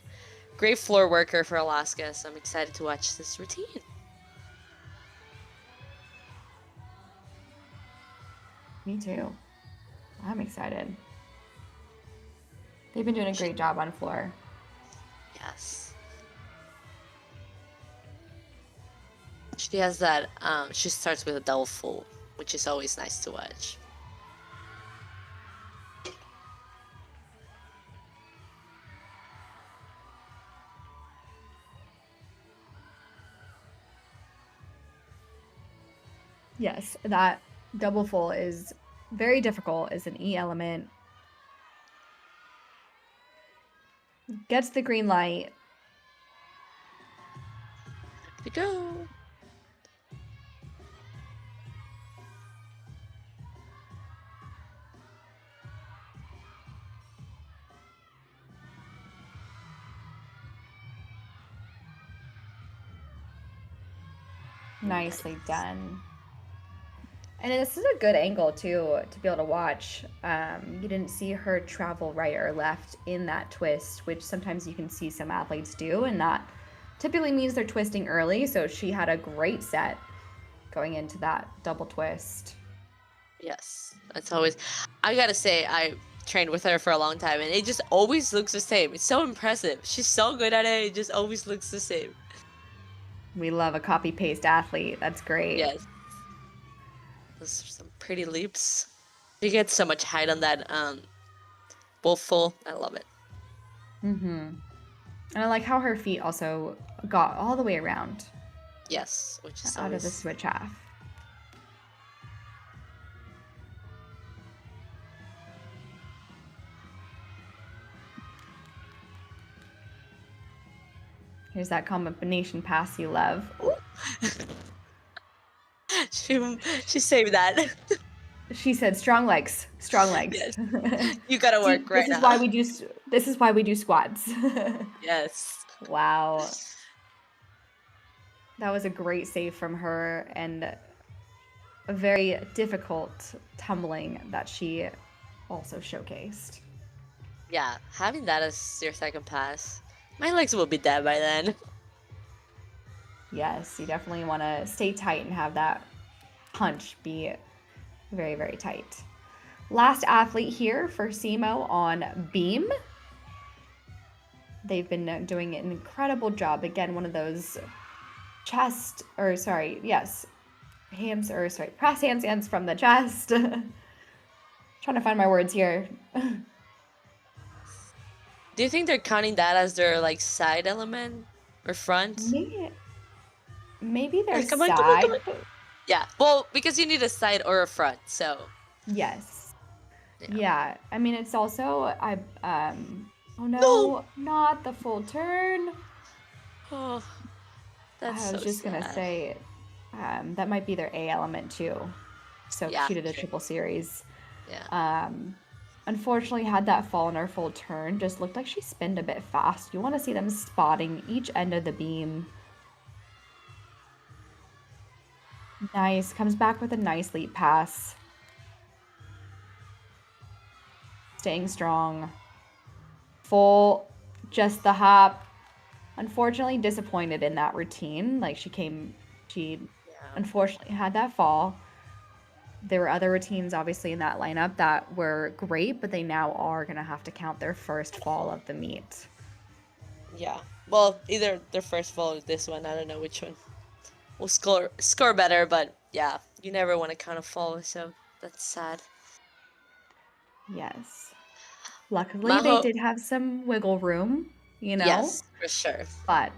floor worker for Alaska, so I'm excited to watch this routine. Me too. I'm excited. They've been doing a great job on floor. Yes. She She has that. She starts with a double full, which is always nice to watch. Yes, that double full is very difficult as an E element. Gets the green light. Here we go. Nicely done. And this is a good angle too to be able to watch. You didn't see her travel right or left in that twist, which sometimes you can see some athletes do, and that typically means they're twisting early. So she had a great set going into that double twist. Yes, that's always. I gotta say, I trained with her for a long time, and it just always looks the same. It's so impressive. She's so good at it. It just always looks the same. We love a copy paste athlete. That's great. Yes. Those are some pretty leaps. You get so much height on that bull full. I love it. And I like how her feet also got all the way around Yes, which is out always... of the switch half. Here's that combination pass you love. she saved that. She said, "Strong legs, strong legs." Yes. You gotta work right now. This is why we do squats. Yes. Wow, that was a great save from her, and a very difficult tumbling that she also showcased. Yeah, having that as your second pass, my legs will be dead by then. Yes, you definitely want to stay tight and have that punch be very, very tight. Last athlete here for SEMO on beam. They've been doing an incredible job. Again, one of those press handstands from the chest. Trying to find my words here. Do you think they're counting that as their like side element or front? Maybe their Come on, side. come on. Yeah, well, because you need a side or a front, so. Yes. Yeah. Yeah. I mean, it's also oh no, not the full turn. Oh, that's I was so just gonna sad. say that might be their A element too. So Yeah, she did a true. triple series. Yeah. Unfortunately had that fall in her full turn. Just looked like she spinned a bit fast. You want to see them spotting each end of the beam. Nice. Comes back with a nice leap pass. Staying strong. Full, just the hop. Unfortunately disappointed in that routine. Like she unfortunately had that fall. There were other routines obviously in that lineup that were great, but they now are going to have to count their first fall of the meet. Yeah. Well, either their first fall or this one. I don't know which one will score better, but yeah, you never want to count a fall, so that's sad. Yes. Luckily, they Maho- did have some wiggle room, you know? Yes, for sure. But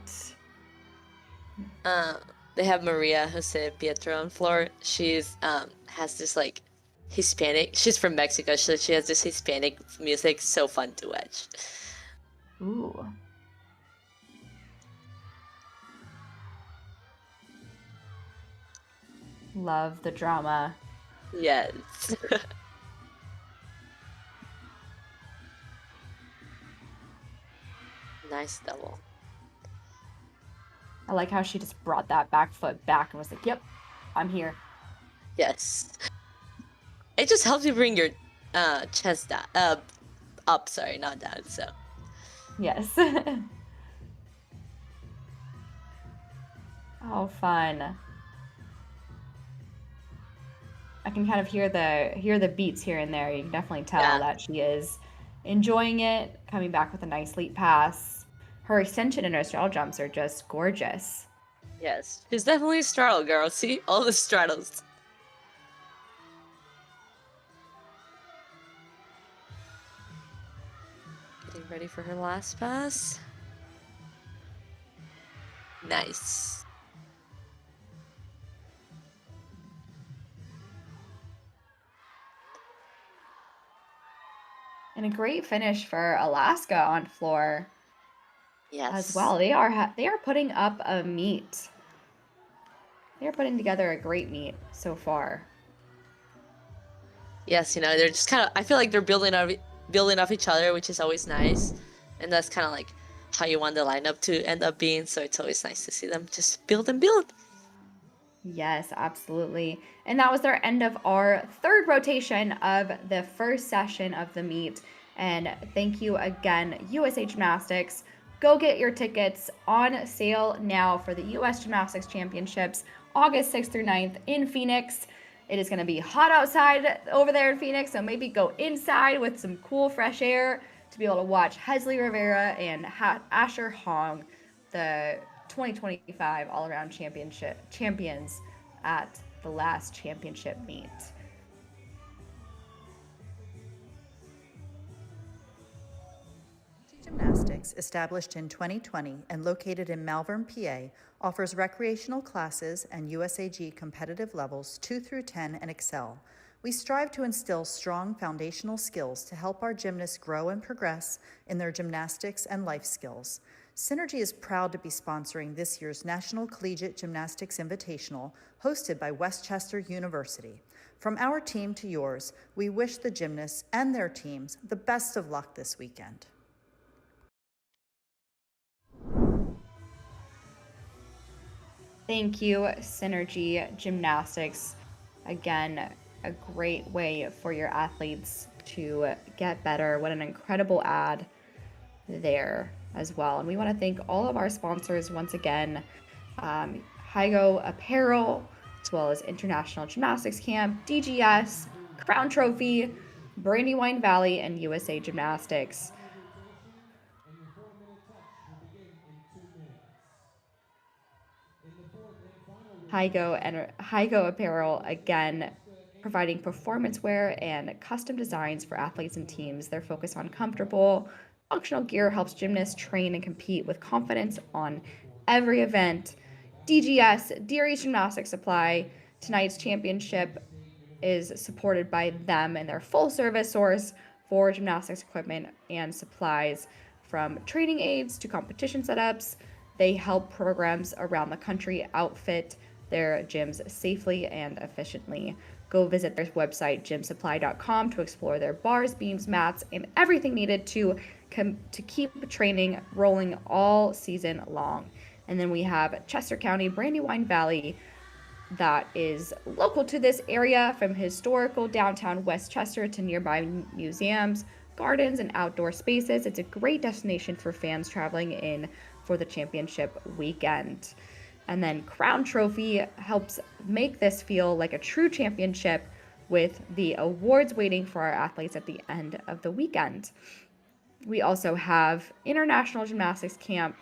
They have Maria Jose Pietro on floor. She's has this like Hispanic. She's from Mexico, so she has this Hispanic music. So fun to watch. ooh. Love the drama. Yes. Nice double. I like how she just brought that back foot back and was like, "Yep, I'm here." Yes. It just helps you bring your chest down, up. Sorry, not down. So. Yes. Oh, fun. I can kind of hear the beats here and there. You can definitely tell Yeah. that she is enjoying it, coming back with a nice leap pass. Her extension and her straddle jumps are just gorgeous. Yes, she's definitely a straddle girl. See, all the straddles. Getting ready for her last pass. Nice. And a great finish for Alaska on floor Yes. as well. They are putting up a meet. They are putting together a great meet so far. Yes, they're just kind of. I feel like they're building off each other, which is always nice, and that's kind of like how you want the lineup to end up being. So it's always nice to see them just build and build. Yes, absolutely. And that was their end of our third rotation of the first session of the meet. And thank you again, USA Gymnastics. Go get your tickets on sale now for the US Gymnastics Championships, August 6th through 9th in Phoenix. It is going to be hot outside over there in Phoenix, so maybe go inside with some cool fresh air to be able to watch Hesley Rivera and Asher Hong, the 2025 all-around champions at the last championship meet. Gymnastics, established in 2020 and located in Malvern, PA, offers recreational classes and USAG competitive levels 2 through 10 and excel. We strive to instill strong foundational skills to help our gymnasts grow and progress in their gymnastics and life skills. Synergy is proud to be sponsoring this year's National Collegiate Gymnastics Invitational, hosted by Westchester University. From our team to yours, we wish the gymnasts and their teams the best of luck this weekend. Thank you, Synergy Gymnastics. Again, a great way for your athletes to get better. What an incredible ad there as well. And we want to thank all of our sponsors once again, Hygo Apparel, as well as International Gymnastics Camp, DGS, Crown Trophy, Brandywine Valley, and USA Gymnastics. Hygo Apparel, again, providing performance wear and custom designs for athletes and teams. Their focus on comfortable, functional gear helps gymnasts train and compete with confidence on every event. DGS, Dear East Gymnastics Supply, tonight's championship is supported by them and their full service source for gymnastics equipment and supplies, from training aids to competition setups. They help programs around the country outfit their gyms safely and efficiently. Go visit their website, gymsupply.com, to explore their bars, beams, mats, and everything needed to keep training rolling all season long. And then we have Chester County, Brandywine Valley, that is local to this area, from historical downtown Westchester to nearby museums, gardens, and outdoor spaces. It's a great destination for fans traveling in for the championship weekend. And then Crown Trophy helps make this feel like a true championship, with the awards waiting for our athletes at the end of the weekend. We also have International Gymnastics Camp,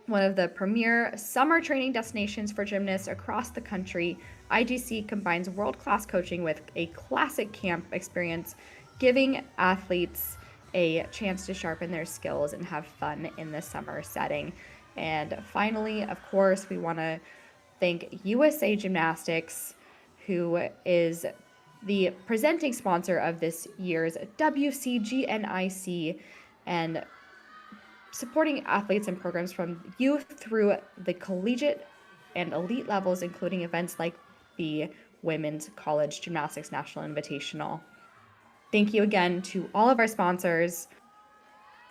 one of the premier summer training destinations for gymnasts across the country. IGC combines world-class coaching with a classic camp experience, giving athletes a chance to sharpen their skills and have fun in the summer setting. And finally, of course, we want to thank USA Gymnastics, who is the presenting sponsor of this year's WCGNIC, and supporting athletes and programs from youth through the collegiate and elite levels, including events like the Women's College Gymnastics National Invitational. Thank you again to all of our sponsors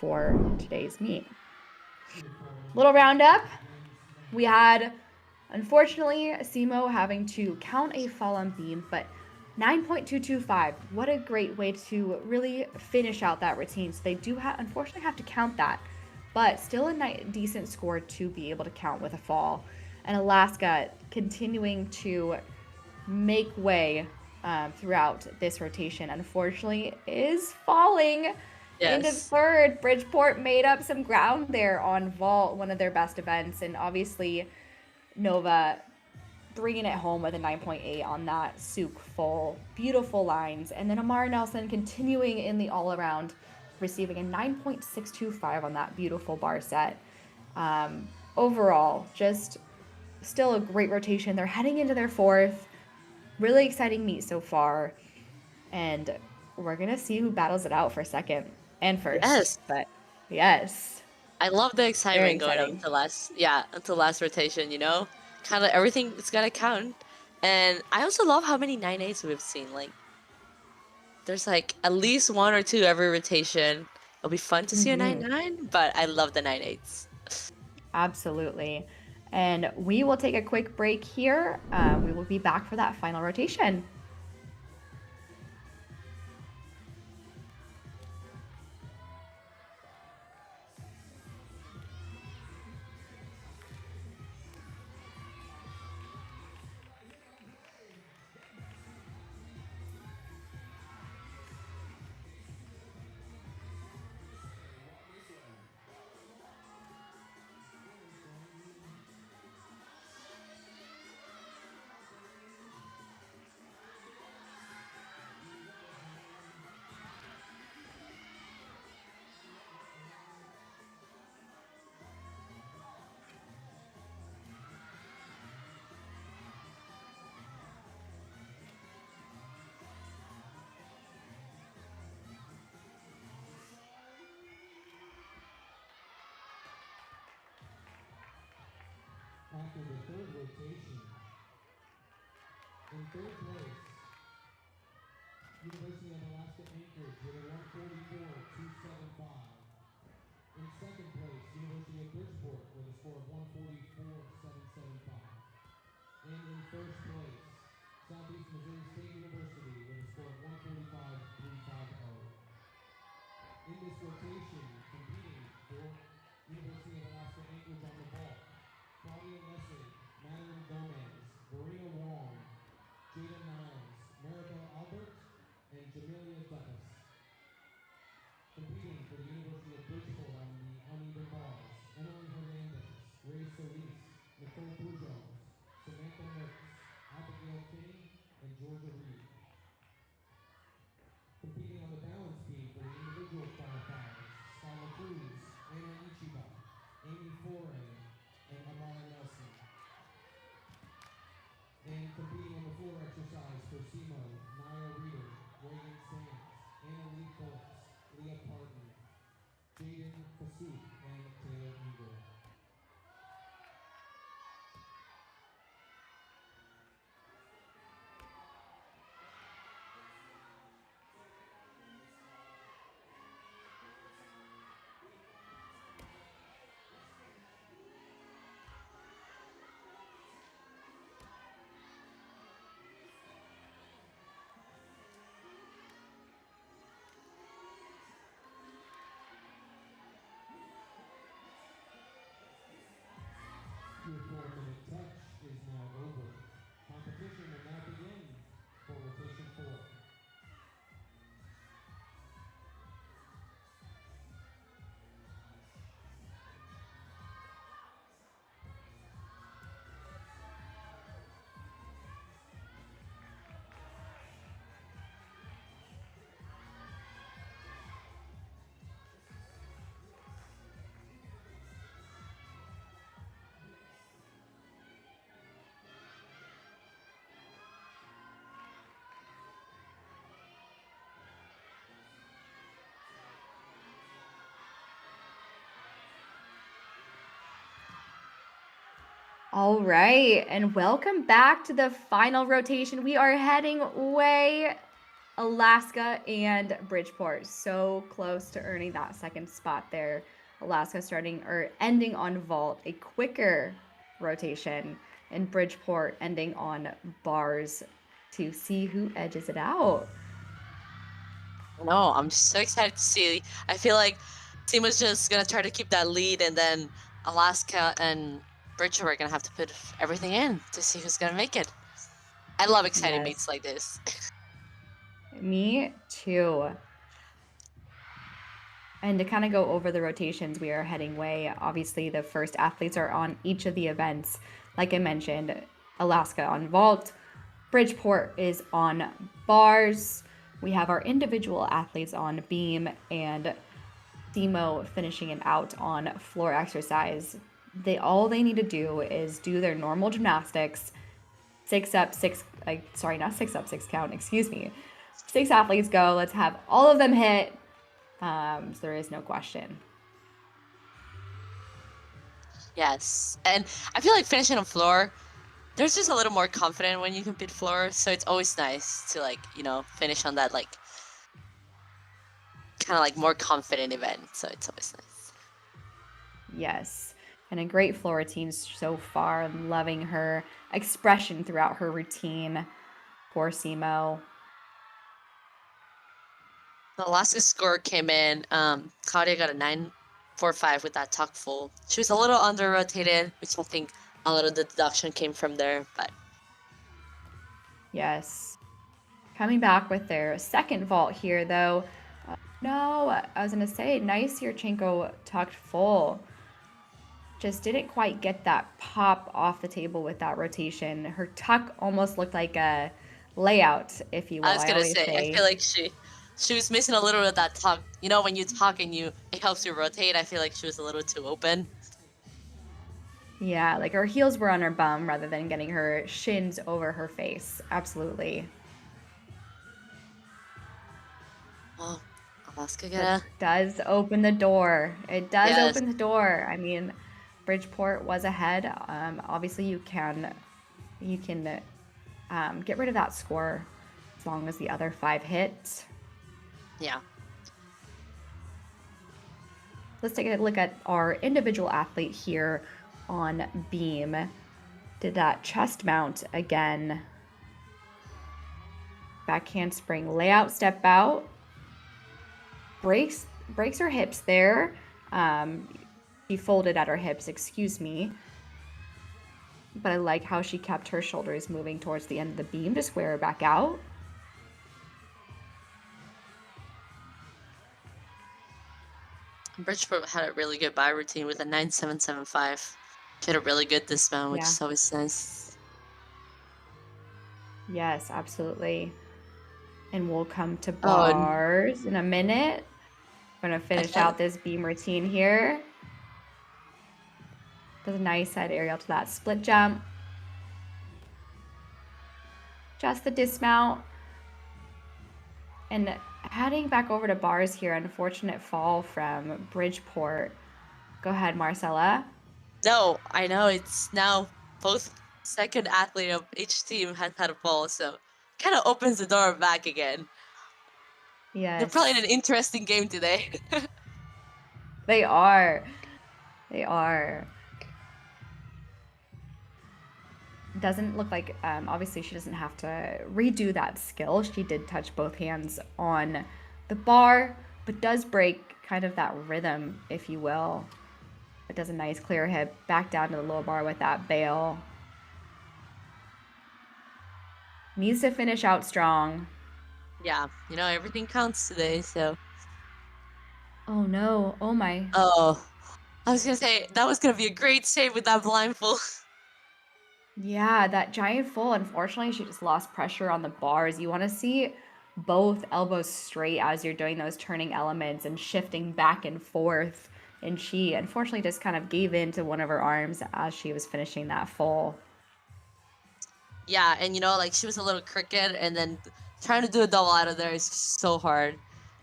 for today's meet. Little roundup. We had, unfortunately, SEMO having to count a fall-on beam, but 9.225. What a great way to really finish out that routine. So they do unfortunately have to count that, but still a decent score to be able to count with a fall. And Alaska continuing to make way throughout this rotation, unfortunately, is falling into Yes. third. Bridgeport made up some ground there on vault, one of their best events, and obviously Nova bringing it home with a 9.8 on that souk full. Beautiful lines. And then Amara Nelson continuing in the all-around, receiving a 9.625 on that beautiful bar set. Overall, just still a great rotation. They're heading into their fourth. Really exciting meet so far. And we're going to see who battles it out for second and first. Yes. But yes, I love the very excitement going up exciting. to last, yeah, until last rotation, you know? Kind of everything is gonna count. And I also love how many 9-8s we've seen. Like, there's like at least one or two every rotation. It'll be fun to see a 9-9, but I love the 9-8s. Absolutely. And we will take a quick break here. We will be back for that final rotation. After the third rotation, in third place, University of Alaska-Anchorage with a 144.275. In second place, University of Bridgeport with a score of 144.775. And in first place, Southeast Missouri State University with a score of 145.350. In this rotation, competing for University of Alaska-Anchorage on the ball, Claudia Leslie, Madeline Gomez, Marina Wong, Jada Niles, Maribel Albert, and Jamelia Duffus. Competing for the University of Bridgeport on the uneven bars, Emily Hernandez, Ray Solis, Nicole Pujols, Samantha Mertz, Abigail Kinney, and Georgia Reed. Competing on the balance beam for the individual qualifiers, Skyla Cruz, Anna Ichiba, Amy Foret, and Amara Nelson. And competing on the floor exercise for SEMO, Naya Reeder, Reagan Sands, Anna Lee Phillips, Leah Parton, Jaden Kasuk, and Taylor Eagle. Your 4-minute touch is now over. Competition will now begin for rotation 4. All right, and welcome back to the final rotation. We are heading way Alaska and Bridgeport. So close to earning that second spot there. Alaska starting or ending on vault, a quicker rotation, and Bridgeport ending on bars to see who edges it out. No, I'm so excited to see. I feel like SEMO's just gonna try to keep that lead, and then Alaska and Bridgeport are gonna have to put everything in to see who's gonna make it. I love exciting Yes. meets like this. Me too. And to kind of go over the rotations we are heading way, obviously the first athletes are on each of the events. Like I mentioned, Alaska on vault, Bridgeport is on bars. We have our individual athletes on beam, and SEMO finishing it out on floor exercise. All they need to do is do their normal gymnastics, not 6 up, 6 count, excuse me. 6 athletes go, let's have all of them hit. So there is no question. Yes, and I feel like finishing on floor, there's just a little more confident when you compete floor, so it's always nice to, like, you know, finish on that, like, kind of like more confident event, so it's always nice. Yes, and a great floor routine so far. I'm loving her expression throughout her routine for SEMO. The last score came in, Claudia got a 9.45 with that tuck full. She was a little under-rotated, which I think a lot of the deduction came from there, but... Yes. Coming back with their second vault here, though. No, I was going to say, nice Yurchenko tucked full. Just didn't quite get that pop off the table with that rotation. Her tuck almost looked like a layout, if you will. I was going to say, I feel like she was missing a little bit of that tuck. You know, when you tuck and it helps you rotate, I feel like she was a little too open. Yeah, like her heels were on her bum rather than getting her shins over her face. Absolutely. Oh, Alaska does open the door. It does open the door. I mean, Bridgeport was ahead. Obviously, you can get rid of that score as long as the other 5 hit. Yeah. Let's take a look at our individual athlete here on beam. Did that chest mount again. Back handspring, layout, step out. Breaks her hips there. She folded at her hips, excuse me. But I like how she kept her shoulders moving towards the end of the beam to square her back out. Bridgeport had a really good buy routine with a 9.775. She had a really good dismount, which is always nice. Yes, absolutely. And we'll come to bars in a minute. I'm going to finish out this beam routine here. Does a nice side aerial to that split jump. Just the dismount. And heading back over to bars here, unfortunate fall from Bridgeport. Go ahead, Marcella. No, I know it's now both second athlete of each team has had a fall, so kind of opens the door back again. Yes. They're probably in an interesting game today. They are. They are. Doesn't look like, obviously she doesn't have to redo that skill. She did touch both hands on the bar, but does break kind of that rhythm, if you will. It does a nice clear hip back down to the low bar with that bail. Needs to finish out strong. Yeah, you know, everything counts today, so. Oh no, oh my. Oh, I was gonna say, that was gonna be a great save with that blindfold. Yeah, that giant full, unfortunately, she just lost pressure on the bars. You want to see both elbows straight as you're doing those turning elements and shifting back and forth. And she, unfortunately, just kind of gave in to one of her arms as she was finishing that full. Yeah, and you know, like, she was a little crooked, and then trying to do a double out of there is so hard.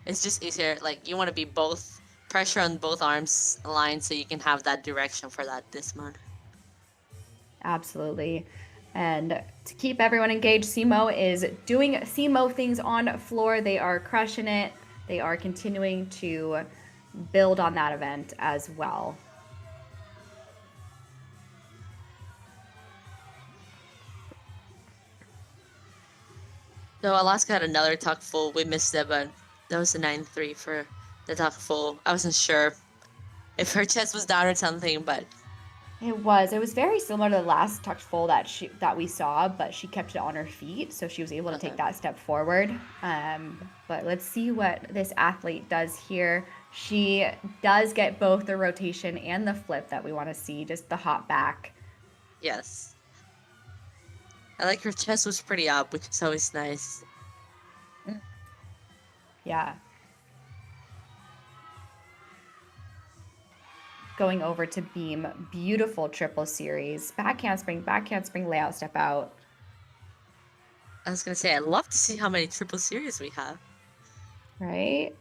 It's just easier. Like, you want to be both pressure on both arms aligned so you can have that direction for that dismount. Absolutely. And to keep everyone engaged, SEMO is doing SEMO things on floor. They are crushing it. They are continuing to build on that event as well. So Alaska had another tuck full. We missed it, but that was a 9.3 for the tuck full. I wasn't sure if her chest was down or something, but It was very similar to the last tucked full that we saw, but she kept it on her feet, so she was able to take that step forward. But let's see what this athlete does here. She does get both the rotation and the flip that we want to see, just the hop back. Yes. I like her chest was pretty up, which is always nice. Yeah. Going over to beam, beautiful triple series. Back handspring, layout, step out. I was gonna say, I'd love to see how many triple series we have. Right?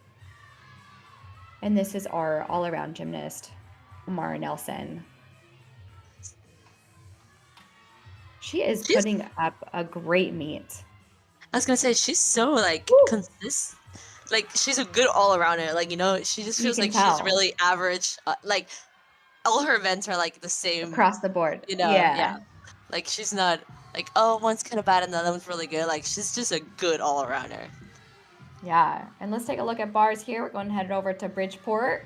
And this is our all-around gymnast, Amara Nelson. She is putting up a great meet. I was gonna say, she's so, like, consistent. Like, she's a good all-arounder. Like, you know, she just feels like she's really average. Like, all her events are, like, the same. Across the board. You know, yeah. Like, she's not, like, oh, one's kind of bad and the other one's really good. Like, she's just a good all-arounder. Yeah, and let's take a look at bars here. We're going to head over to Bridgeport.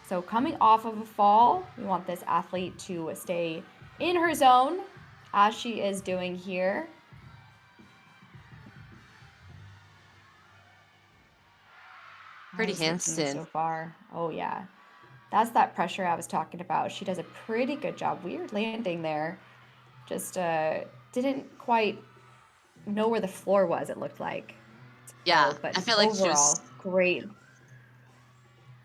So coming off of a fall, we want this athlete to stay in her zone, as she is doing here. Pretty handstand so far. Oh yeah, that's that pressure I was talking about. She does a pretty good job. Weird landing there. Just didn't quite know where the floor was, it looked like. Yeah, but I feel like overall, she was great.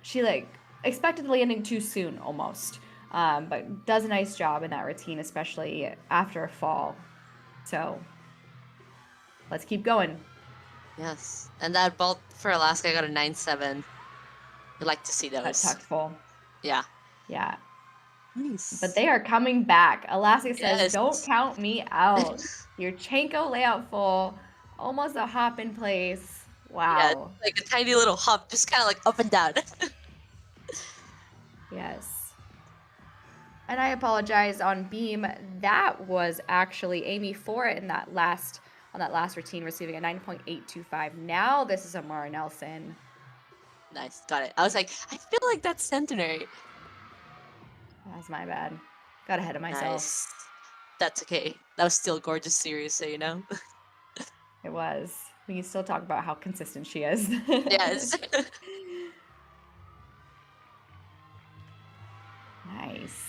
She like expected the landing too soon almost, but does a nice job in that routine, especially after a fall. So let's keep going. Yes, and that vault for Alaska got a 9.7. We'd like to see those. That tucked full. Yeah. Yeah. Nice. But they are coming back. Alaska says, Yes. Don't count me out. Your Chenko layout full. Almost a hop in place. Wow. Yeah, like a tiny little hop, just kind of like up and down. Yes. And I apologize on beam. That was actually Amy Foret in that last routine, receiving a 9.825. Now this is Amara Nelson. Nice, got it. I was like, I feel like that's Centenary. That's my bad. Got ahead of myself. Nice. That's okay. That was still a gorgeous series, so you know. It was. We can still talk about how consistent she is. Yes. Nice.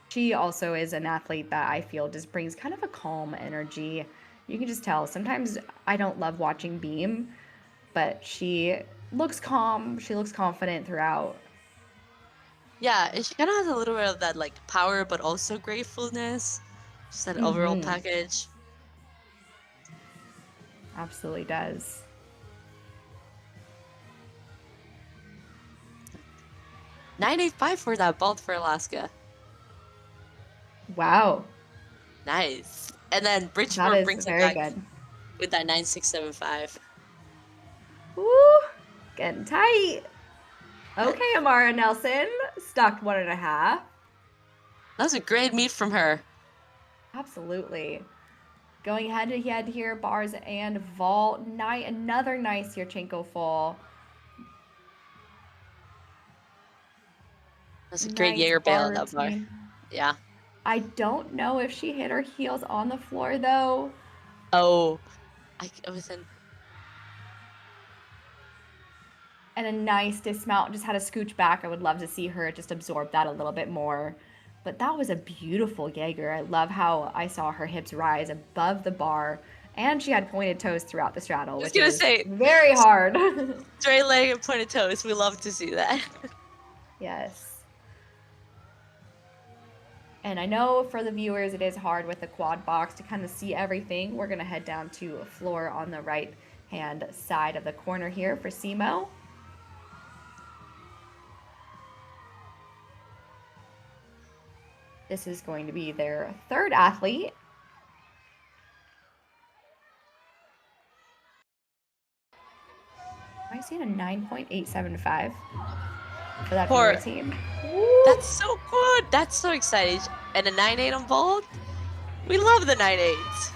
She also is an athlete that I feel just brings kind of a calm energy. You can just tell. Sometimes I don't love watching beam, but she looks calm. She looks confident throughout. Yeah, and she kind of has a little bit of that like power, but also gratefulness. Just that overall package. Absolutely does. $9.85 for that vault for Alaska. Wow. Nice. And then Bridgeport That is brings it very back good. with that 9.675. Woo! Getting tight. Okay, Amara Nelson. Stuck 1.5. That was a great meet from her. Absolutely. Going head to head here, bars and vault. Another nice Yurchenko full. That's a great Nice Jaeger bail bar on that bar. routine. Yeah. I don't know if she hit her heels on the floor though. Oh, I was in. And a nice dismount, just had a scooch back. I would love to see her just absorb that a little bit more. But that was a beautiful Jaeger. I love how I saw her hips rise above the bar. And she had pointed toes throughout the straddle, which is very hard. Straight leg and pointed toes. We love to see that. Yes. And I know for the viewers it is hard with the quad box to kind of see everything. We're going to head down to a floor on the right hand side of the corner here for SEMO. This is going to be their third athlete. Am I seeing a 9.875 for that viewer team? That's so good. That's so exciting. And a 9.8 on vault. We love the 9.8s.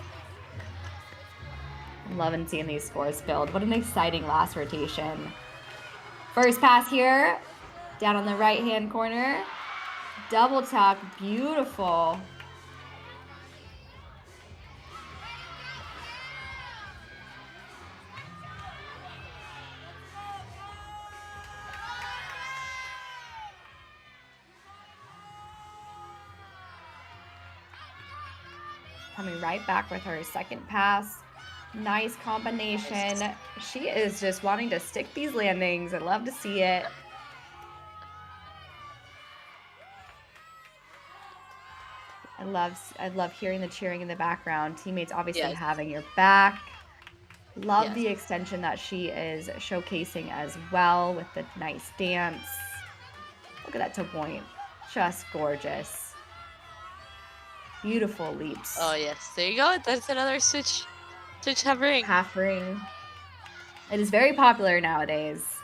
I'm loving seeing these scores build. What an exciting last rotation. First pass here, down on the right-hand corner. Double tuck, beautiful. coming right back with her second pass. Nice combination. She is just wanting to stick these landings. I love to see it. I love hearing the cheering in the background. Teammates obviously having your back. Love the extension that she is showcasing as well with the nice dance. Look at that toe point. Just gorgeous. Beautiful leaps. Oh yes, there you go. That's another switch half ring. Half ring. It is very popular nowadays.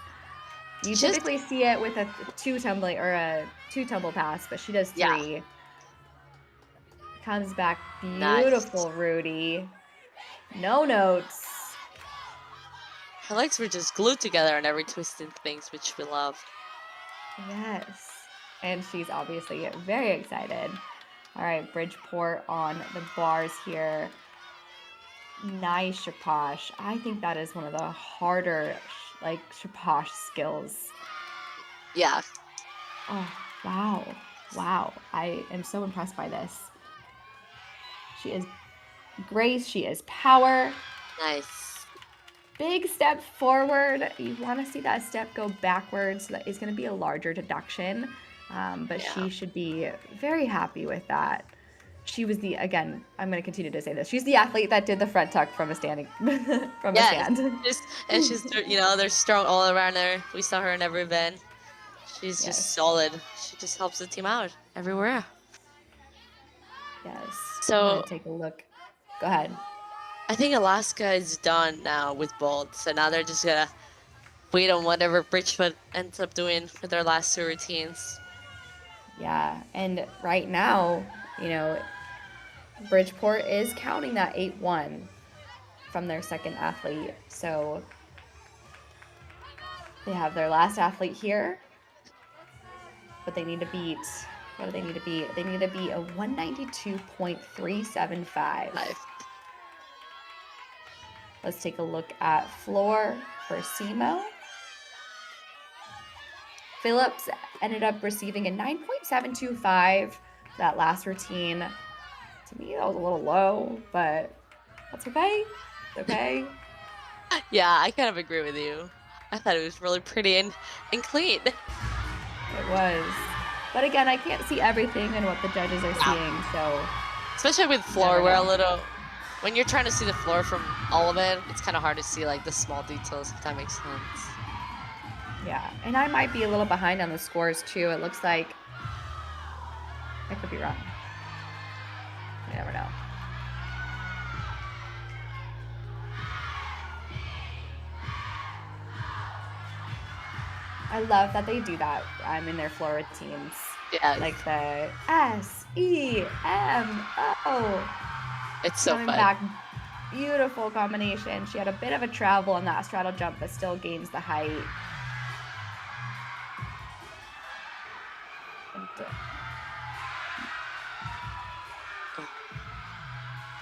You typically see it with a two tumble pass, but she does 3. Yeah. Comes back beautiful, nice. Rudy. No notes. Her legs were just glued together on every twisted things, which we love. Yes. And she's obviously very excited. All right, Bridgeport on the bars here. Nice shaposh. I think that is one of the harder, like, shaposh skills. Yeah. Oh, wow. Wow. I am so impressed by this. She is grace. She is power. Nice. Big step forward. You want to see that step go backwards. So that is going to be a larger deduction. But she should be very happy with that. She was again, I'm going to continue to say this. She's the athlete that did the front tuck from a standing, from a stand. And she's, they're strong all around her. We saw her in every event. She's just solid. She just helps the team out everywhere. Yes. So take a look. Go ahead. I think Alaska is done now with both. So now they're just going to wait on whatever Bridgeport ends up doing for their last 2 routines. Yeah. And right now, Bridgeport is counting that 8-1 from their second athlete. So they have their last athlete here, but they need to beat, what do they need to beat? They need to beat a 192.375. Let's take a look at floor for SEMO. Phillips ended up receiving a 9.725 that last routine. To me, that was a little low, but that's okay. It's okay. Yeah, I kind of agree with you. I thought it was really pretty and clean. It was. But again, I can't see everything and what the judges are seeing, so. Especially with floor, we're a little, when you're trying to see the floor from all of it, it's kind of hard to see like the small details, if that makes sense. Yeah, and I might be a little behind on the scores too. It looks like, I could be wrong. You never know. I love that they do that in their floor routines. Yeah. Like the SEMO. It's so Coming fun. back, beautiful combination. She had a bit of a travel on that straddle jump, but still gains the height.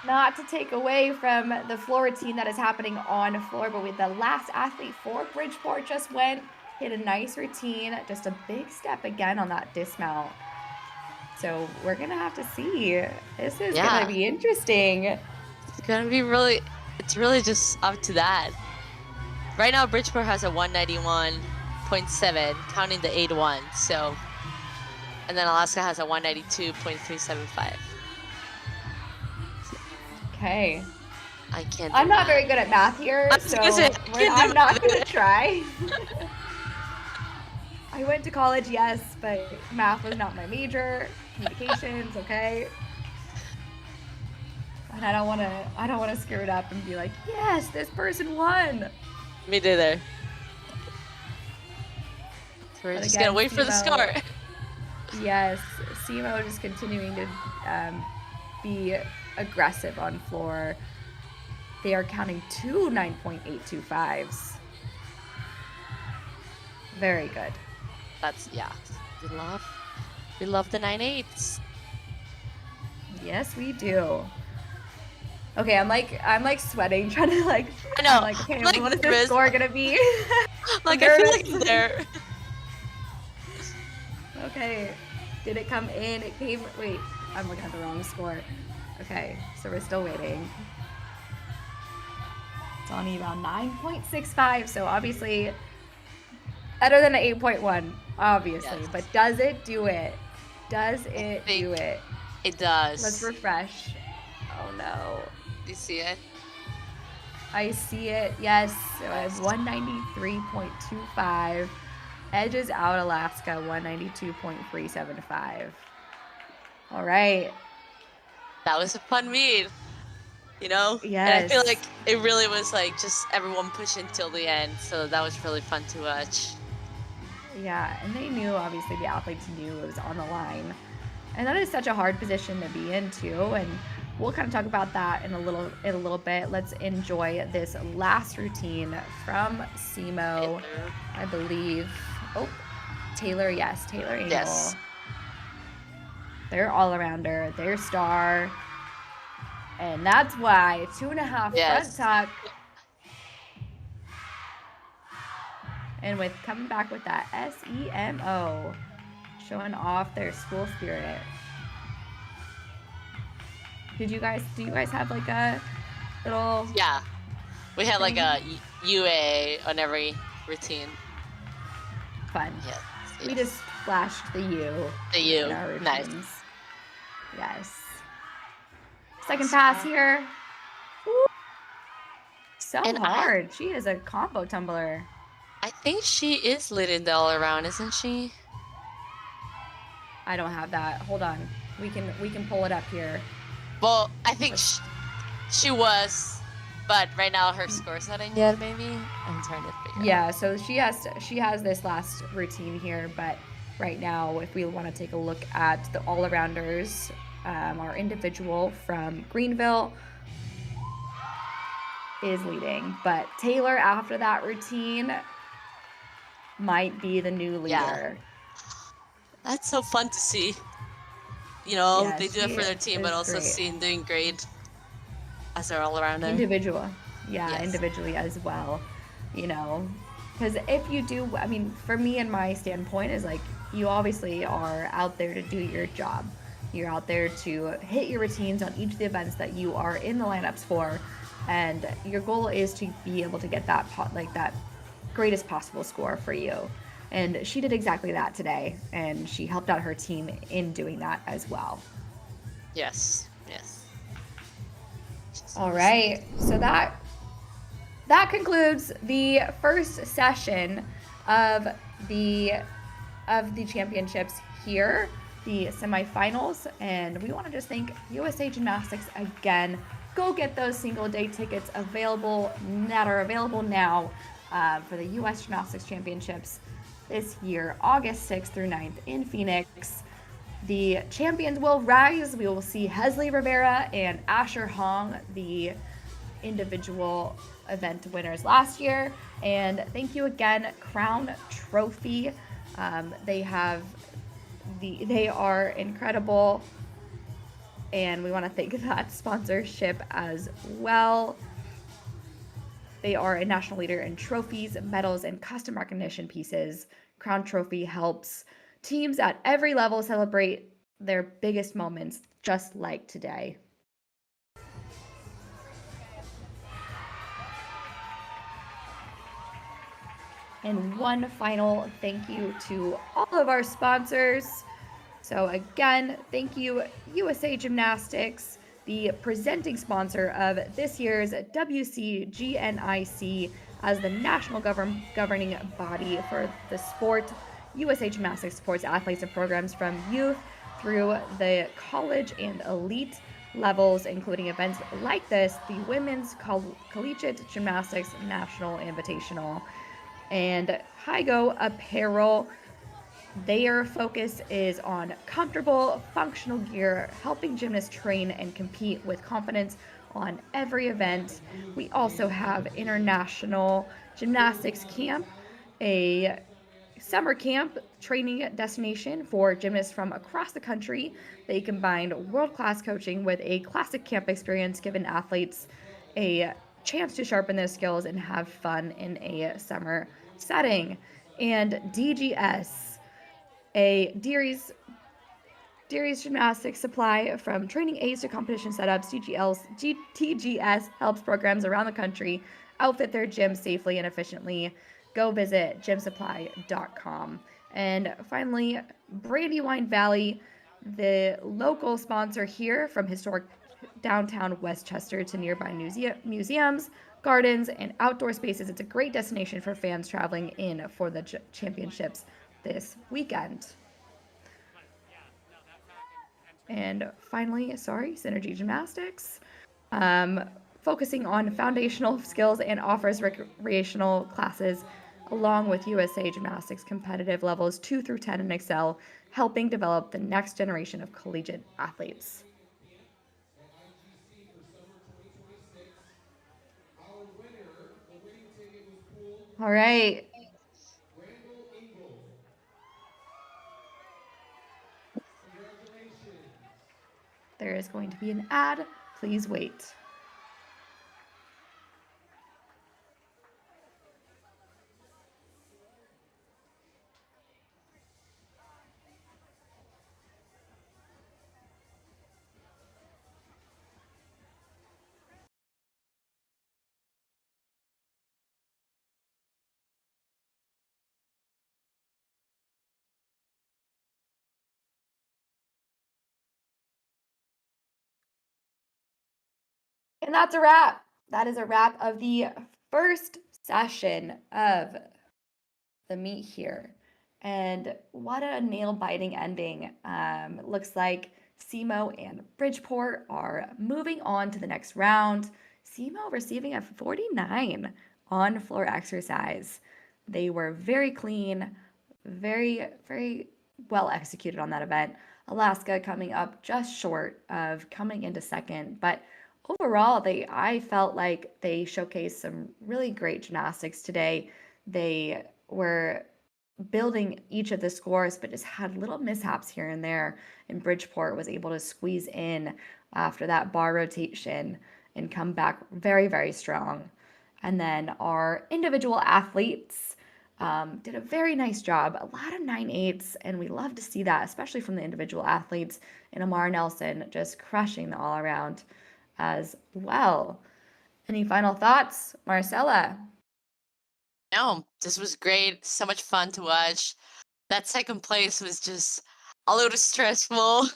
Not to take away from the floor routine that is happening on floor, but with the last athlete for Bridgeport just hit a nice routine, just a big step again on that dismount. So we're gonna have to see. This is gonna be interesting. It's gonna be it's really just up to that. Right now, Bridgeport has a 191.7, counting the 8-1. So, and then Alaska has a 192.375. Okay. I'm not very good at math here, so I'm not gonna try. I went to college, yes, but math was not my major. Communications, okay. And I don't want to screw it up and be like, yes, this person won. Me neither. So we're just gonna wait for the score. Yes, SEMO just continuing to be aggressive on floor. They are counting 2 9.825s. Very good. That's we love the 9.8s. Yes, we do. Okay, I'm like sweating, trying to I know. I'm like, okay, like, what is this score gonna be? Like I feel like I'm there. Okay, did it come in? It came. Wait, I'm looking at the wrong score. Okay, so we're still waiting. It's only about 9.65, so obviously better than an 8.1, obviously. Yes. But does it do it? Does it think do it? It does. Let's refresh. Oh no. Do you see it? I see it. Yes. So I have 193.25. Edges out Alaska 192.375. All right. That was a fun meet. You know? Yes. And I feel like it really was like just everyone pushing till the end. So that was really fun to watch. Yeah, and they knew, obviously the athletes knew it was on the line. And that is such a hard position to be in too. And we'll kind of talk about that in a little bit. Let's enjoy this last routine from SEMO, I believe. Oh, Taylor, yes, Taylor Angel. Yes. They're all-arounder, they're star. And that's why 2.5 Yes. front tuck. And with coming back with that SEMO, showing off their school spirit. Do you guys have like a little? Yeah. We had like a UA on every routine. Fun. Yes. We just flashed the U. The U. in our Nice. routines. Yes. Second pass here. Woo. So And hard. She is a combo tumbler. I think she is leading the all around, isn't she? I don't have that. Hold on. We can pull it up here. Well, I think she was, but right now her score's not in yet. Maybe I'm trying to figure. Yeah, so she has this last routine here, but right now, if we want to take a look at the all-arounders, our individual from Greenville is leading, but Taylor after that routine might be the new leader. Yeah. That's so fun to see. You know, Yeah, they do it she for their team, but is also great. seeing doing great as their all arounder. Individual. Yeah, Yes. individually as well. You know, because if you do, I mean, for me and my standpoint is like, you obviously are out there to do your job. You're out there to hit your routines on each of the events that you are in the lineups for, and your goal is to be able to get that that greatest possible score for you. And she did exactly that today, and she helped out her team in doing that as well. Yes. Yes. All right, so that concludes the first session of the championships here, the semifinals, and we want to just thank USA Gymnastics again. Go get those single day tickets that are available now for the US Gymnastics Championships this year, August 6th through 9th in Phoenix. The champions will rise. We will see Hesley Rivera and Asher Hong, the individual event winners last year. And thank you again, Crown Trophy. They are incredible, and we want to thank that sponsorship as well. They are a national leader in trophies, medals, and custom recognition pieces. Crown Trophy helps teams at every level celebrate their biggest moments, just like today. And one final thank you to all of our sponsors. So again, thank you, USA Gymnastics, the presenting sponsor of this year's WCGNIC as the national governing body for the sport. USA Gymnastics supports athletes and programs from youth through the college and elite levels, including events like this, the Women's Collegiate Gymnastics National Invitational. And Hygo Apparel, their focus is on comfortable, functional gear, helping gymnasts train and compete with confidence on every event. We also have International Gymnastics Camp, a summer camp training destination for gymnasts from across the country. They combined world-class coaching with a classic camp experience, giving athletes a chance to sharpen their skills and have fun in a summer setting. And DGS, a Deary's Dairies Gymnastics supply from training aids to competition setups. TGS helps programs around the country outfit their gym safely and efficiently. Go visit gymsupply.com. And finally, Brandywine Valley, the local sponsor here from historic downtown Westchester to nearby museums, gardens, and outdoor spaces. It's a great destination for fans traveling in for the championships this weekend. And finally, Synergy Gymnastics, focusing on foundational skills and offers recreational classes along with USA Gymnastics competitive levels 2 through 10 and Excel, helping develop the next generation of collegiate athletes. All right. There is going to be an ad. Please wait. And that's a wrap. That is a wrap of the first session of the meet here. And what a nail-biting ending. Looks like SEMO and Bridgeport are moving on to the next round. SEMO receiving a 49 on floor exercise. They were very clean, very, very well executed on that event. Alaska coming up just short of coming into second, but overall, I felt like they showcased some really great gymnastics today. They were building each of the scores, but just had little mishaps here and there. And Bridgeport was able to squeeze in after that bar rotation and come back very, very strong. And then our individual athletes did a very nice job. A lot of 9/8s, and we love to see that, especially from the individual athletes. And Amara Nelson just crushing the all around as well. Any final thoughts, Marcella? No, this was great. So much fun to watch. That second place was just a little stressful.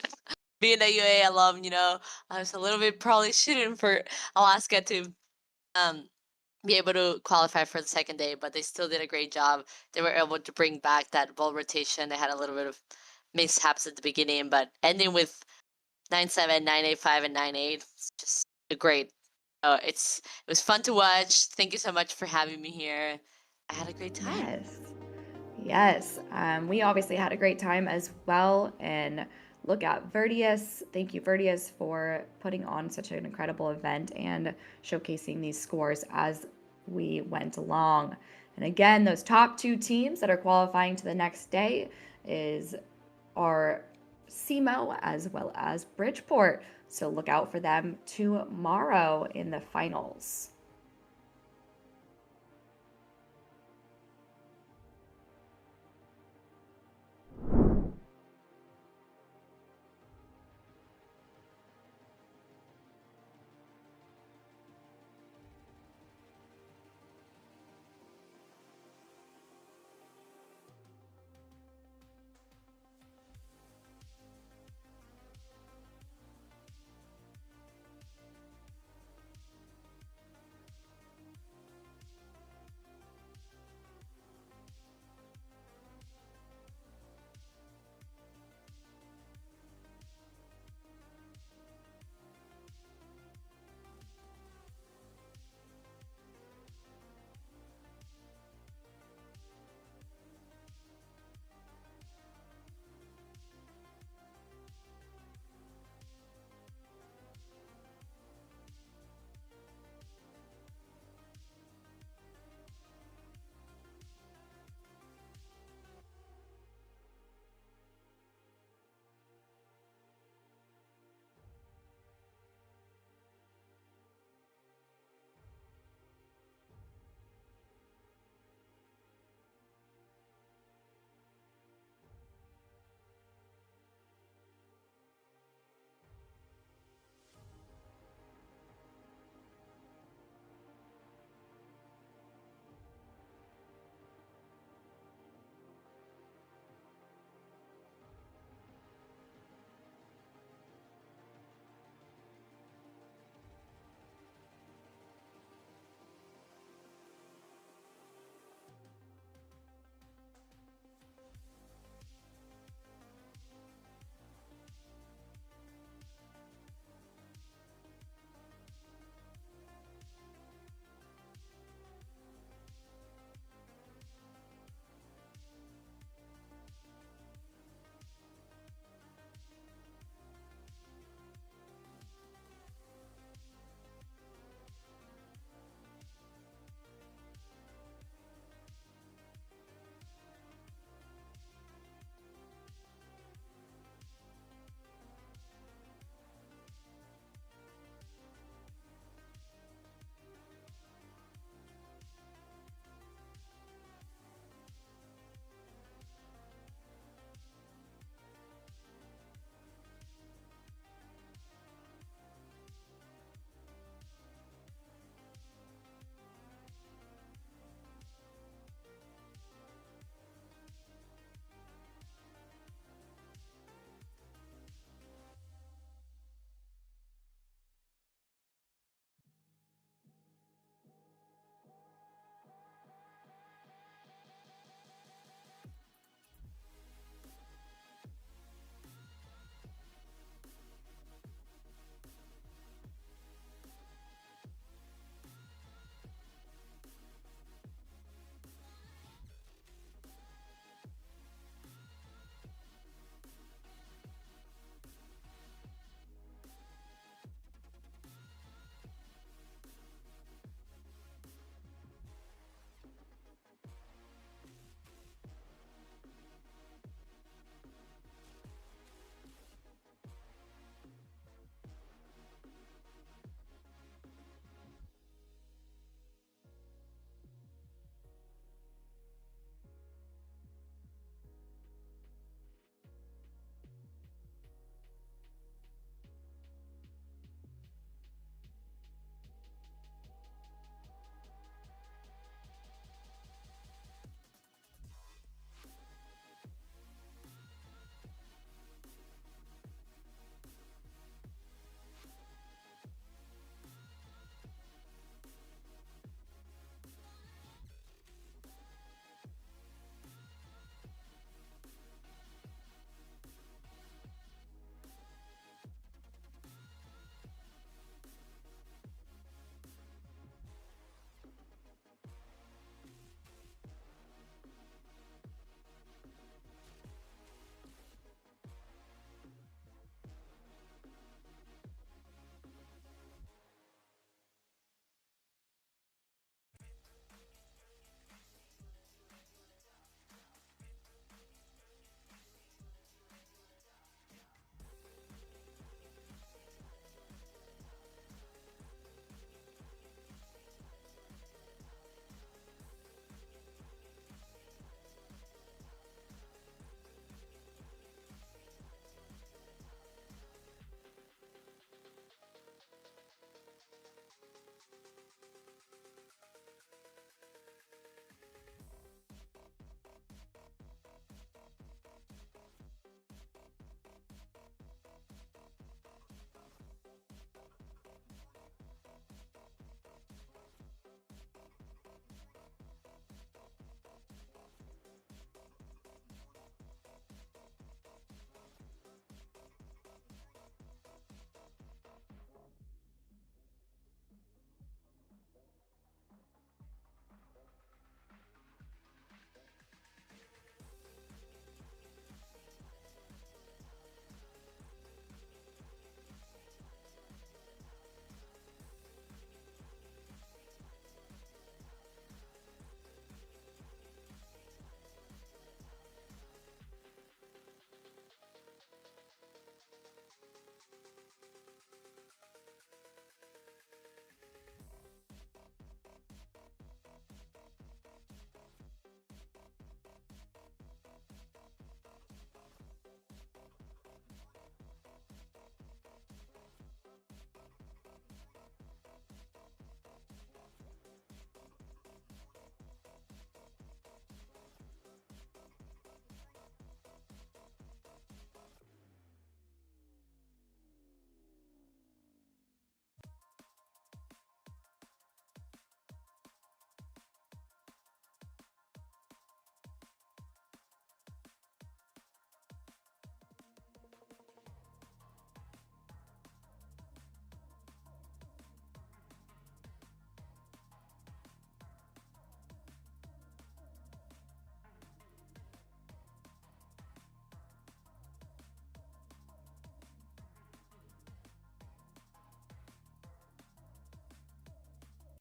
Being a UA alum, I was a little bit probably shooting for Alaska to be able to qualify for the second day, but they still did a great job. They were able to bring back that ball rotation. They had a little bit of mishaps at the beginning, but ending with 9-7, 9-8-5, and 9-8, it's just a great. It was fun to watch. Thank you so much for having me here. I had a great time. Yes. We obviously had a great time as well. And look at Virtius. Thank you, Virtius, for putting on such an incredible event and showcasing these scores as we went along. And again, those top 2 teams that are qualifying to the next day are SEMO as well as Bridgeport. So look out for them tomorrow in the finals.